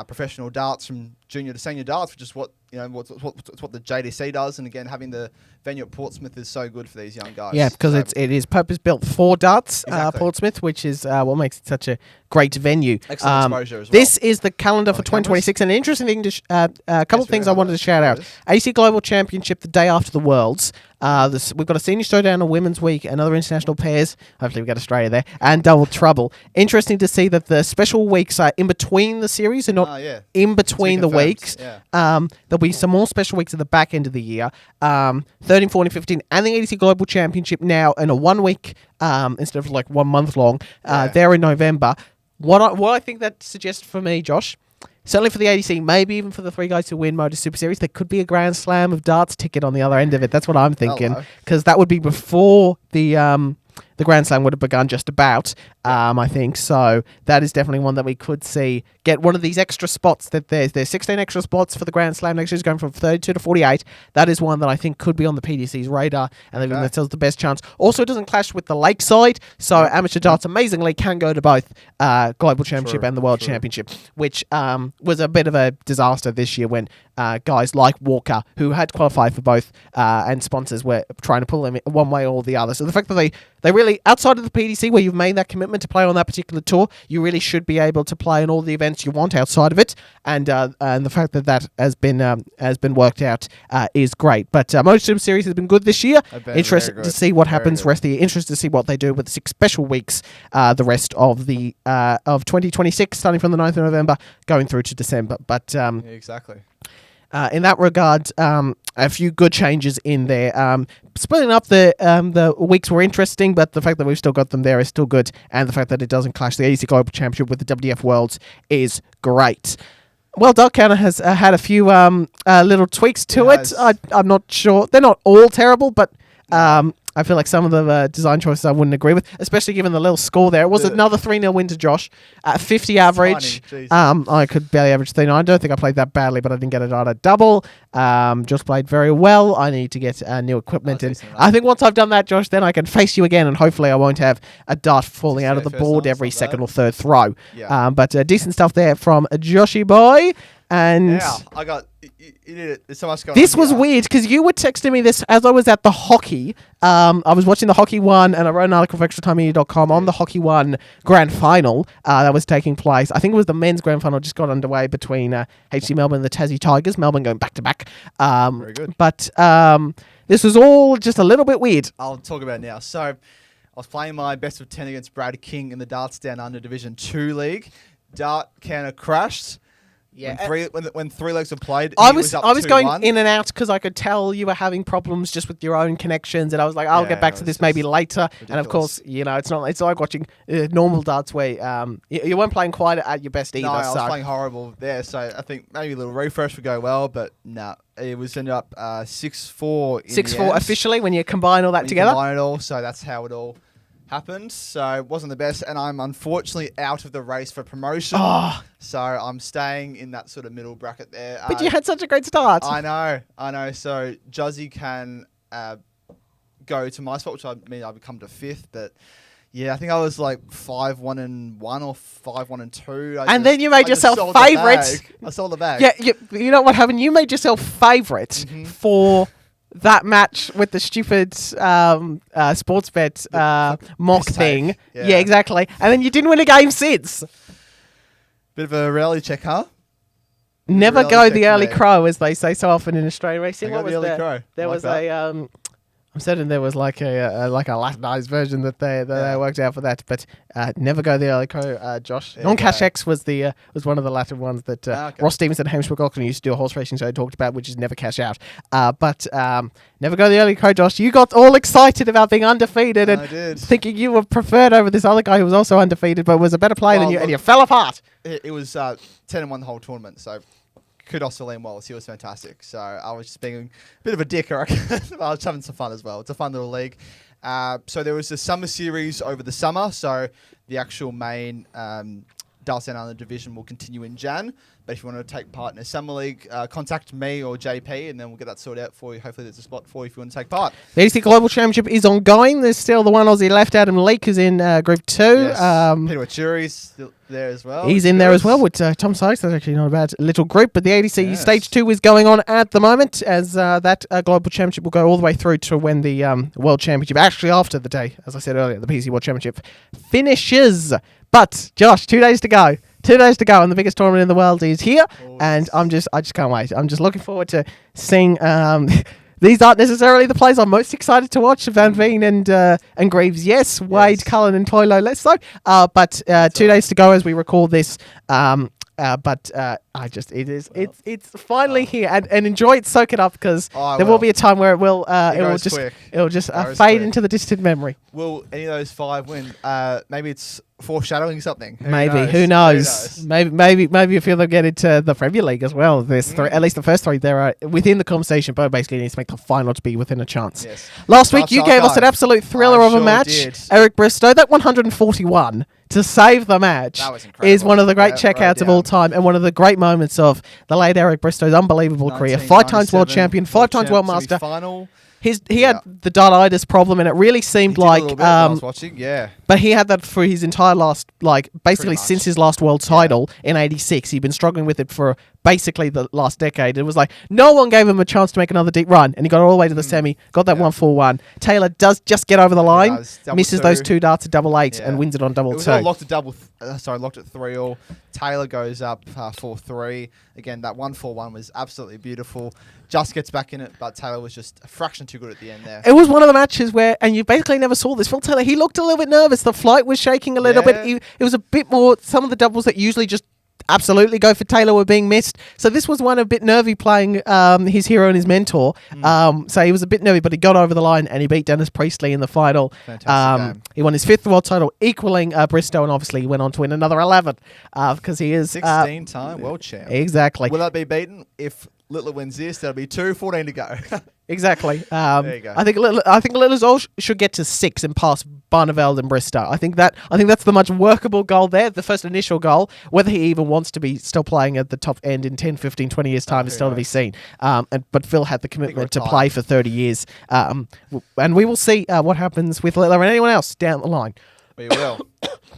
professional darts from junior to senior darts, which is what the JDC does. And again, having the venue at Portsmouth is so good for these young guys. Yeah, because it is purpose built for darts. Exactly. Portsmouth, which is what makes it such a great venue. Excellent exposure as well. This is the calendar for 2026. And an interesting thing a couple of things I wanted to shout out. ADC Global Championship the day after the Worlds. We've got a senior showdown, a women's week, and other international pairs. Hopefully we get Australia there, and double trouble. Interesting to see that the special weeks are in between the series and not in between the weeks. Yeah. There'll be some more special weeks at the back end of the year. 13, 14, 15, and the ADC Global Championship now in a 1 week instead of like 1 month long. There in November. What I think that suggests for me, Josh, certainly for the ADC, maybe even for the 3 guys who win Modus Super Series, there could be a Grand Slam of darts ticket on the other end of it. That's what I'm thinking, because that would be before the Grand Slam would have begun just about, I think. So that is definitely one that we could see get one of these extra spots. That there's 16 extra spots for the Grand Slam next year, going from 32 to 48. That is one that I think could be on the PDC's radar, and they've given themselves the best chance. Also, it doesn't clash with the Lakeside, so amateur darts amazingly can go to both Global Championship and the World Championship, which was a bit of a disaster this year when guys like Walker, who had qualified for both, and sponsors were trying to pull them one way or the other. So the fact that they really, outside of the PDC, where you've made that commitment to play on that particular tour, you really should be able to play in all the events you want outside of it, and the fact that has been worked out is great. But Modus Super Series has been good this year. Interested to see what happens rest of the year. Interested to see what they do with the 6 special weeks the rest of the of 2026, starting from the 9th of November going through to December. But exactly. In that regard, a few good changes in there. Splitting up the weeks were interesting, but the fact that we've still got them there is still good, and the fact that it doesn't clash the ADC Global Championship with the WDF Worlds is great. Well, Dart Counter has had a few little tweaks to it. I'm not sure. They're not all terrible, but I feel like some of the design choices I wouldn't agree with, especially given the little score there. It was another 3-0 win to Josh. 50 average. I could barely average 39. I don't think I played that badly, but I didn't get it on a double. Josh played very well. I need to get new equipment. And I think once I've done that, Josh, then I can face you again, and hopefully I won't have a dart falling out of the board every second or third throw. But decent stuff there from Joshy boy. And Yeah, I got. You did it. There's so much going on. this was here. weird because you were texting me this as I was at the hockey. I was watching the hockey one, and I wrote an article for extratimemedia.com on the hockey one grand final that was taking place. I think it was the men's grand final just got underway between HC Melbourne and the Tassie Tigers. Melbourne going back to back. Very good. But this was all just a little bit weird. I'll talk about it now. So, I was playing my best of 10 against Brad King in the Darts Down Under Division 2 league. Dart counter crashed. Yeah, When three legs were played, I he was up going 2-1. in and out because I could tell you were having problems just with your own connections, and I was like, I'll get back to this maybe later. And of course, it's not. It's like watching normal darts where you weren't playing quite at your best either. No, I was playing horrible there. So I think maybe a little refresh would go well, but no, it was ended up 6-4. 6-4 officially when you combine all that together. Combine it all, so that's how it all happened. So it wasn't the best, and I'm unfortunately out of the race for promotion. So I'm staying in that sort of middle bracket there. But you had such a great start. I know. So Juzzy can go to my spot, which I mean I would come to 5th, but yeah, I think I was like 5-1-1 or 5-1-2. And then you made yourself favourite. I sold the bag. Yeah, you know what happened? You made yourself favourite for that match with the stupid sports bet mock thing. Yeah, exactly. And then you didn't win a game since. Bit of a reality check, huh? Never go the early crow, as they say so often in Australian racing. What was the early crow? There was a. I'm certain there was like a Latinized version that they worked out for that, but never go the early crow, Josh. Non-Cash X was one of the Latin ones that Ross Stevenson and Hamish McLaughlin used to do a horse racing show talked about, which is never cash out. But never go the early crow, Josh. You got all excited about being undefeated and thinking you were preferred over this other guy who was also undefeated but was a better player than you, and you fell apart. It was 10-1 the whole tournament, so kudos to Liam Wallace. He was fantastic. So I was just being a bit of a dick, I reckon. I was having some fun as well. It's a fun little league. So there was the summer series over the summer. So the actual main Darts Down Under division will continue in Jan. But if you want to take part in a summer league, contact me or JP, and then we'll get that sorted out for you. Hopefully there's a spot for you if you want to take part. The ADC Global Championship is ongoing. There's still the one Aussie left, Adam Leake, is in Group 2. Yes. Peter Wachuri's still there as well. He's in there as well with Tom Sykes. That's actually not a bad little group. But the ADC Stage 2 is going on at the moment, as that Global Championship will go all the way through to when the World Championship, actually after the day, as I said earlier, the PDC World Championship finishes. But, Josh, 2 days to go. 2 days to go, and the biggest tournament in the world is here, and I just can't wait. I'm just looking forward to seeing. These aren't necessarily the players I'm most excited to watch. Van Veen and Greaves, yes. Wade, Cullen, and Toilo, less so. But 2 days to go as we record this. It's finally here, and enjoy it, soak it up, because there will be a time where it will just fade into the distant memory. Will any of those 5 win? Maybe it's foreshadowing something. Who knows? Maybe if you'll get into the Premier League as well. There's 3, at least the first 3 there are within the conversation, but basically needs to make the final to be within a chance. Yes. Last week you gave us an absolute thriller of a match. Eric Bristow, that 141 to save the match is one of the great checkouts of all time, and one of the great moments of the late Eric Bristow's unbelievable career. 5 times world champion, 5 times world master. He had the dartitis problem, and it really seemed like I was watching, but he had that for his entire basically since his last world title in '86. He'd been struggling with it for basically the last decade. It was like no one gave him a chance to make another deep run, and he got all the way to the semi, got that 141. Taylor does just get over the line, misses those 2 darts at 8-8, and wins it on 2-2. It was all locked at locked at 3-all. Taylor goes up 4-3. Again, that 141 was absolutely beautiful. Just gets back in it, but Taylor was just a fraction too good at the end there. It was one of the matches where, and you basically never saw this, Phil Taylor, he looked a little bit nervous. The flight was shaking a little bit. It was a bit more, some of the doubles that usually just absolutely go for Taylor were being missed. So this was one a bit nervy playing his hero and his mentor. So he was a bit nervy, but he got over the line and he beat Dennis Priestley in the final. Fantastic game. He won his 5th world title, equaling Bristow, and obviously he went on to win another 11 because he is 16-time world champ. Exactly. Will that be beaten if Littler wins this? That'll be 14 to go. Exactly. There you go. I think Littler's all should get to 6 and pass Barneveld and Bristow. I think that's the much workable goal there, the first initial goal. Whether he even wants to be still playing at the top end in 10, 15, 20 years' time is still to be seen. But Phil had the commitment to play for 30 years. And we will see what happens with Littler and anyone else down the line. We will.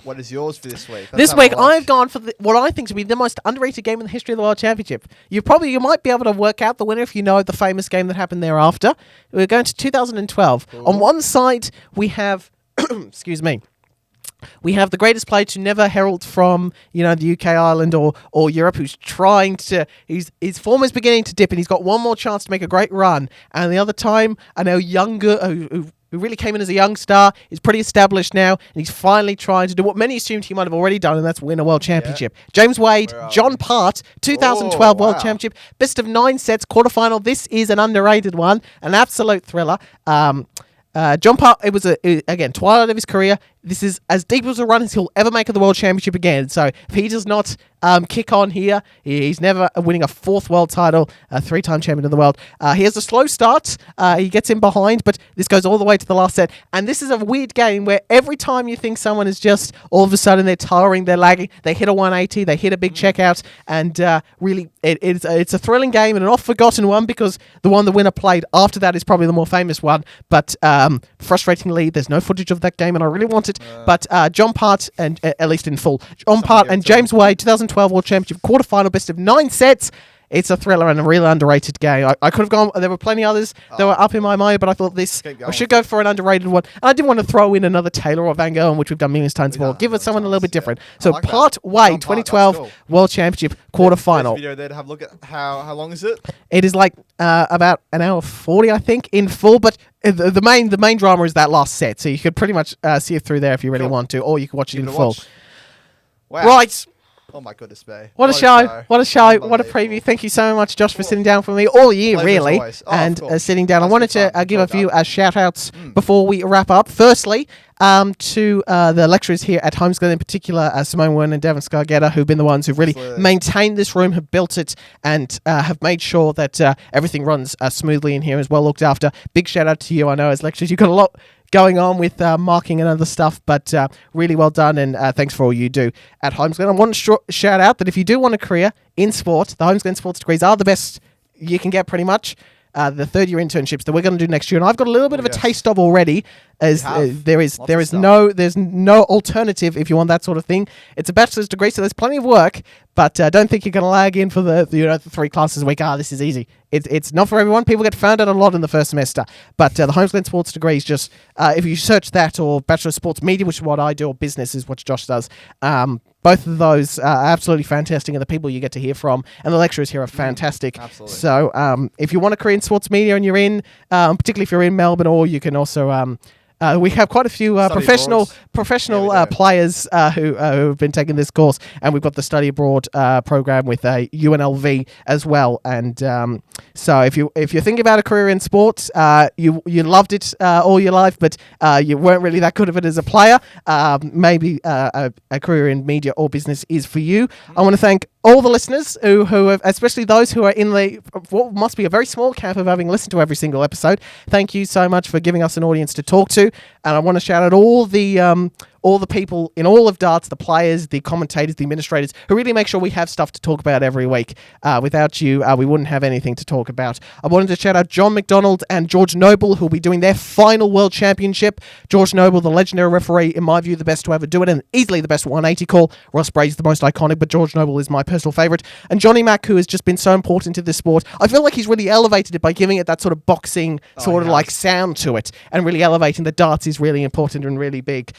What is yours for this week? This week, I've gone for what I think to be the most underrated game in the history of the World Championship. You might be able to work out the winner if you know the famous game that happened thereafter. We're going to 2012. Cool. On one side, we have, excuse me, we have the greatest player to never herald from, the UK, Ireland, or Europe, who's trying to, his form is beginning to dip, and he's got one more chance to make a great run. And the other time, I know younger, who really came in as a young star, is pretty established now, and he's finally trying to do what many assumed he might have already done, and that's win a World Championship. Yeah. James Wade, John Part, 2012 World Championship, best of 9 sets, quarterfinal. This is an underrated one, an absolute thriller. John Part, it was, again, twilight of his career. This is as deep as a run as he'll ever make of the World Championship again. So if he does not kick on here, he's never winning a 4th world title, a 3-time champion of the world. He has a slow start. He gets in behind, but this goes all the way to the last set. And this is a weird game where every time you think someone is just all of a sudden they're towering, they're lagging, they hit a 180, they hit a big checkout, and really it's a thrilling game and an oft-forgotten one because the one the winner played after that is probably the more famous one. But frustratingly, there's no footage of that game, and I really want it. But John Part, and at least in full, John Part and James Wade, 2012 World Championship quarterfinal, best of 9 sets. It's a thriller and a really underrated game. I could have gone. There were plenty others that were up in my mind, but I thought I should go for an underrated one. And I didn't want to throw in another Taylor or Van Gogh, which we've done millions of times before. Give it someone a little bit different. So like Part Wade, 2012 World Championship quarterfinal. Video there to have a look at how long is it? It is like about an hour 40, I think, in full. But the main drama is that last set, so you could pretty much see it through there if you really want to, or you can watch it in full. Wow. Right. Oh my goodness me. What a show. What a show. What a preview. Thank you so much, Josh, for sitting down for me all year, really, and sitting down. I wanted to give a few shout-outs before we wrap up. Firstly, to the lecturers here at Homeschool, in particular, Simone Wern and Devon Scargetta, who've been the ones who've really maintained this room, have built it, and have made sure that everything runs smoothly in here, is well looked after. Big shout-out to you. I know as lecturers, you've got a lot going on with marking and other stuff, but really well done, and thanks for all you do at Homeschool. I want to shout out that if you do want a career in sport, the Homeschool sports degrees are the best you can get, pretty much. The third-year internships that we're going to do next year, and I've got a little bit of a taste of already. As there's no alternative if you want that sort of thing. It's a bachelor's degree, so there's plenty of work, but don't think you're going to lag in for the 3 classes a week. This is easy. It's not for everyone. People get found out a lot in the first semester, but the Homeschool sports degree is just if you search that, or Bachelor of Sports Media, which is what I do, or business is what Josh does. Both of those are absolutely fantastic, and the people you get to hear from and the lecturers here are fantastic. Absolutely. So if you want a career in sports media and you're in, particularly if you're in Melbourne, or you can also... we have quite a few professional players who have been taking this course, and we've got the study abroad program with UNLV as well. And so if you're thinking about a career in sports, you loved it all your life, but you weren't really that good of it as a player, maybe a career in media or business is for you. I want to thank all the listeners who have, especially those who are in what must be a very small camp of having listened to every single episode. Thank you so much for giving us an audience to talk to. And I want to shout out all the people in all of darts, the players, the commentators, the administrators, who really make sure we have stuff to talk about every week. Without you, we wouldn't have anything to talk about. I wanted to shout out John McDonald and George Noble, who will be doing their final World Championship. George Noble, the legendary referee, in my view, the best to ever do it, and easily the best 180 call. Ross Brady's the most iconic, but George Noble is my personal favourite. And Johnny Mack, who has just been so important to this sport. I feel like he's really elevated it by giving it that sort of boxing like sound to it, and really elevating the darts is really important and really big.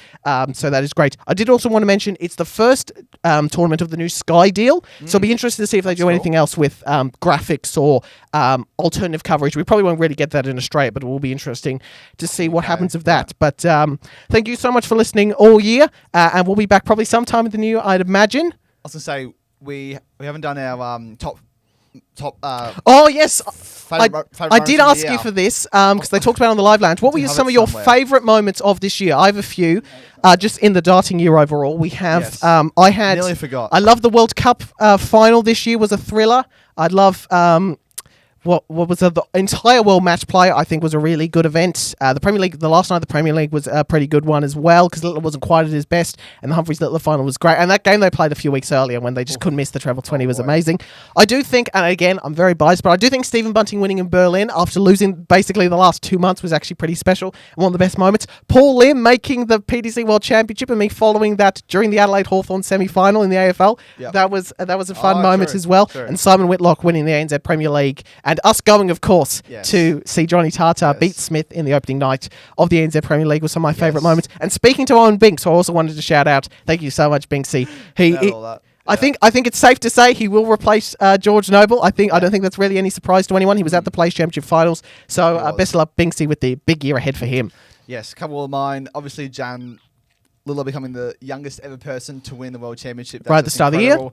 So that is great. I did also want to mention it's the first tournament of the new Sky deal, so I'll be interested to see if they do anything else with graphics or alternative coverage. We probably won't really get that in Australia, but it will be interesting to see what happens of that. But thank you so much for listening all year, and we'll be back probably sometime in the new year, I'd imagine. I was going to say, we haven't done our top. Oh yes, I did ask you for this because they talked about it on the live lounge. What were some of your favourite moments of this year? I have a few. Just in the darting year overall, we have. Nearly forgot. I love the World Cup final this year. Was a thriller. I love. what was the entire World Match Play, I think, was a really good event. The Premier League, the last night of the Premier League was a pretty good one as well, because Littler wasn't quite at his best, and the Humphreys Littler final was great. And that game they played a few weeks earlier when they just couldn't miss the treble 20 was amazing. I do think, and again, I'm very biased, but I do think Stephen Bunting winning in Berlin after losing basically the last 2 months was actually pretty special and one of the best moments. Paul Lim making the PDC World Championship and me following that during the Adelaide Hawthorn semi-final in the AFL. Yep. That was a fun moment as well. True. And Simon Whitlock winning the ANZ Premier League, and us going, of course, to see Johnny Tartar beat Smith in the opening night of the ANZ Premier League was some of my favourite moments. And speaking to Owen Binks, who I also wanted to shout out, thank you so much, Binksy. I think it's safe to say he will replace George Noble. I don't think that's really any surprise to anyone. He was at the Players Championship finals, so best of luck, Binksy, with the big year ahead for him. Yes, a couple of mine. Obviously, Jan Lilla becoming the youngest ever person to win the World Championship. That's right at the start of the year.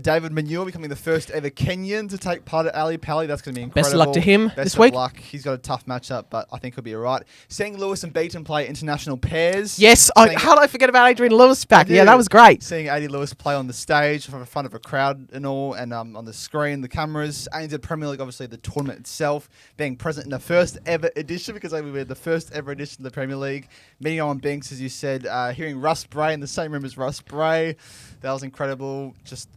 David Manure becoming the first ever Kenyan to take part at Ali Pali. That's going to be incredible. Best of luck to him this week. Best of luck. He's got a tough matchup, but I think he'll be all right. Seeing Lewis and Beaton play international pairs. Yes. How did I forget about Adrian Lewis back? Yeah, that was great. Seeing AD Lewis play on the stage in front of a crowd and all, and on the screen, the cameras. ANZ Premier League, obviously the tournament itself, being present in the first ever edition, because we were the first ever edition of the Premier League. Meeting Owen Binks, as you said, hearing Russ Bray in the same room as Russ Bray. That was incredible. Just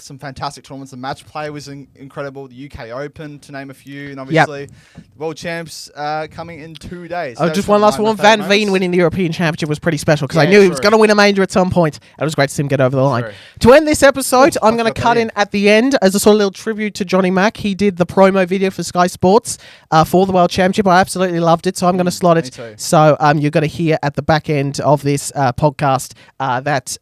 some fantastic tournaments. The match play was incredible. The UK Open, to name a few. And obviously, the World Champs coming in 2 days. So just one last one. Van Veen winning the European Championship was pretty special, because I knew he was going to win a major at some point. It was great to see him get over the line. True. To end this episode, I'm going to cut in at the end as a sort of little tribute to Johnny Mack. He did the promo video for Sky Sports for the World Championship. I absolutely loved it, so I'm going to slot it. So you're going to hear at the back end of this podcast that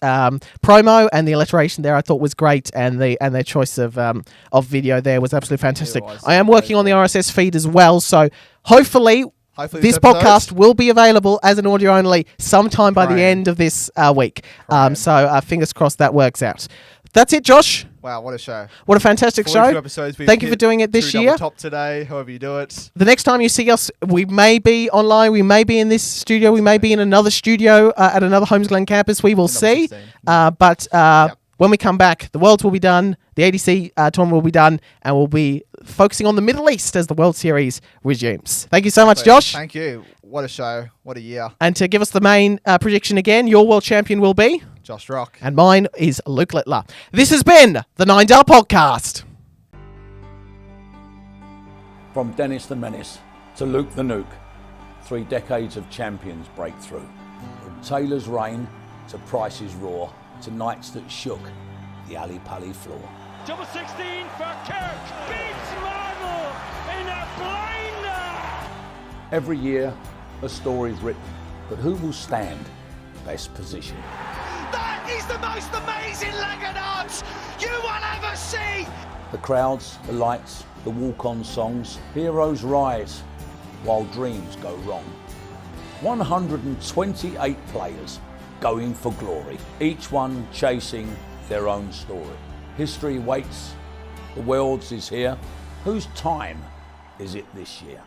promo, and the alliteration there I thought was great, and their choice of video there was absolutely fantastic. I am working on the RSS feed as well, so hopefully this podcast will be available as an audio only sometime by the end of this week. So fingers crossed that works out. That's it, Josh. Wow, what a show. What a fantastic show. Episodes. Thank you for doing it this year. Top today, however you do it. The next time you see us, we may be online, we may be in this studio, we may be in another studio at another Holmes Glen campus. We will see. When we come back, the Worlds will be done, the ADC tournament will be done, and we'll be focusing on the Middle East as the World Series resumes. Thank you so much, Josh. Thank you. What a show. What a year. And to give us the main prediction again, your world champion will be? Josh Rock. And mine is Luke Littler. This has been the 9 Podcast. From Dennis the Menace to Luke the Nuke, 3 decades of champions break through. From Taylor's reign to Price's roar, to nights that shook the Ali Pali floor. Double 16 for Kirk, beats Marvel in a blinder! Every year, a story's written, but who will stand best position? That is the most amazing leg of darts you will ever see! The crowds, the lights, the walk-on songs, heroes rise while dreams go wrong. 128 players going for glory, each one chasing their own story. History waits, the Worlds is here. Whose time is it this year?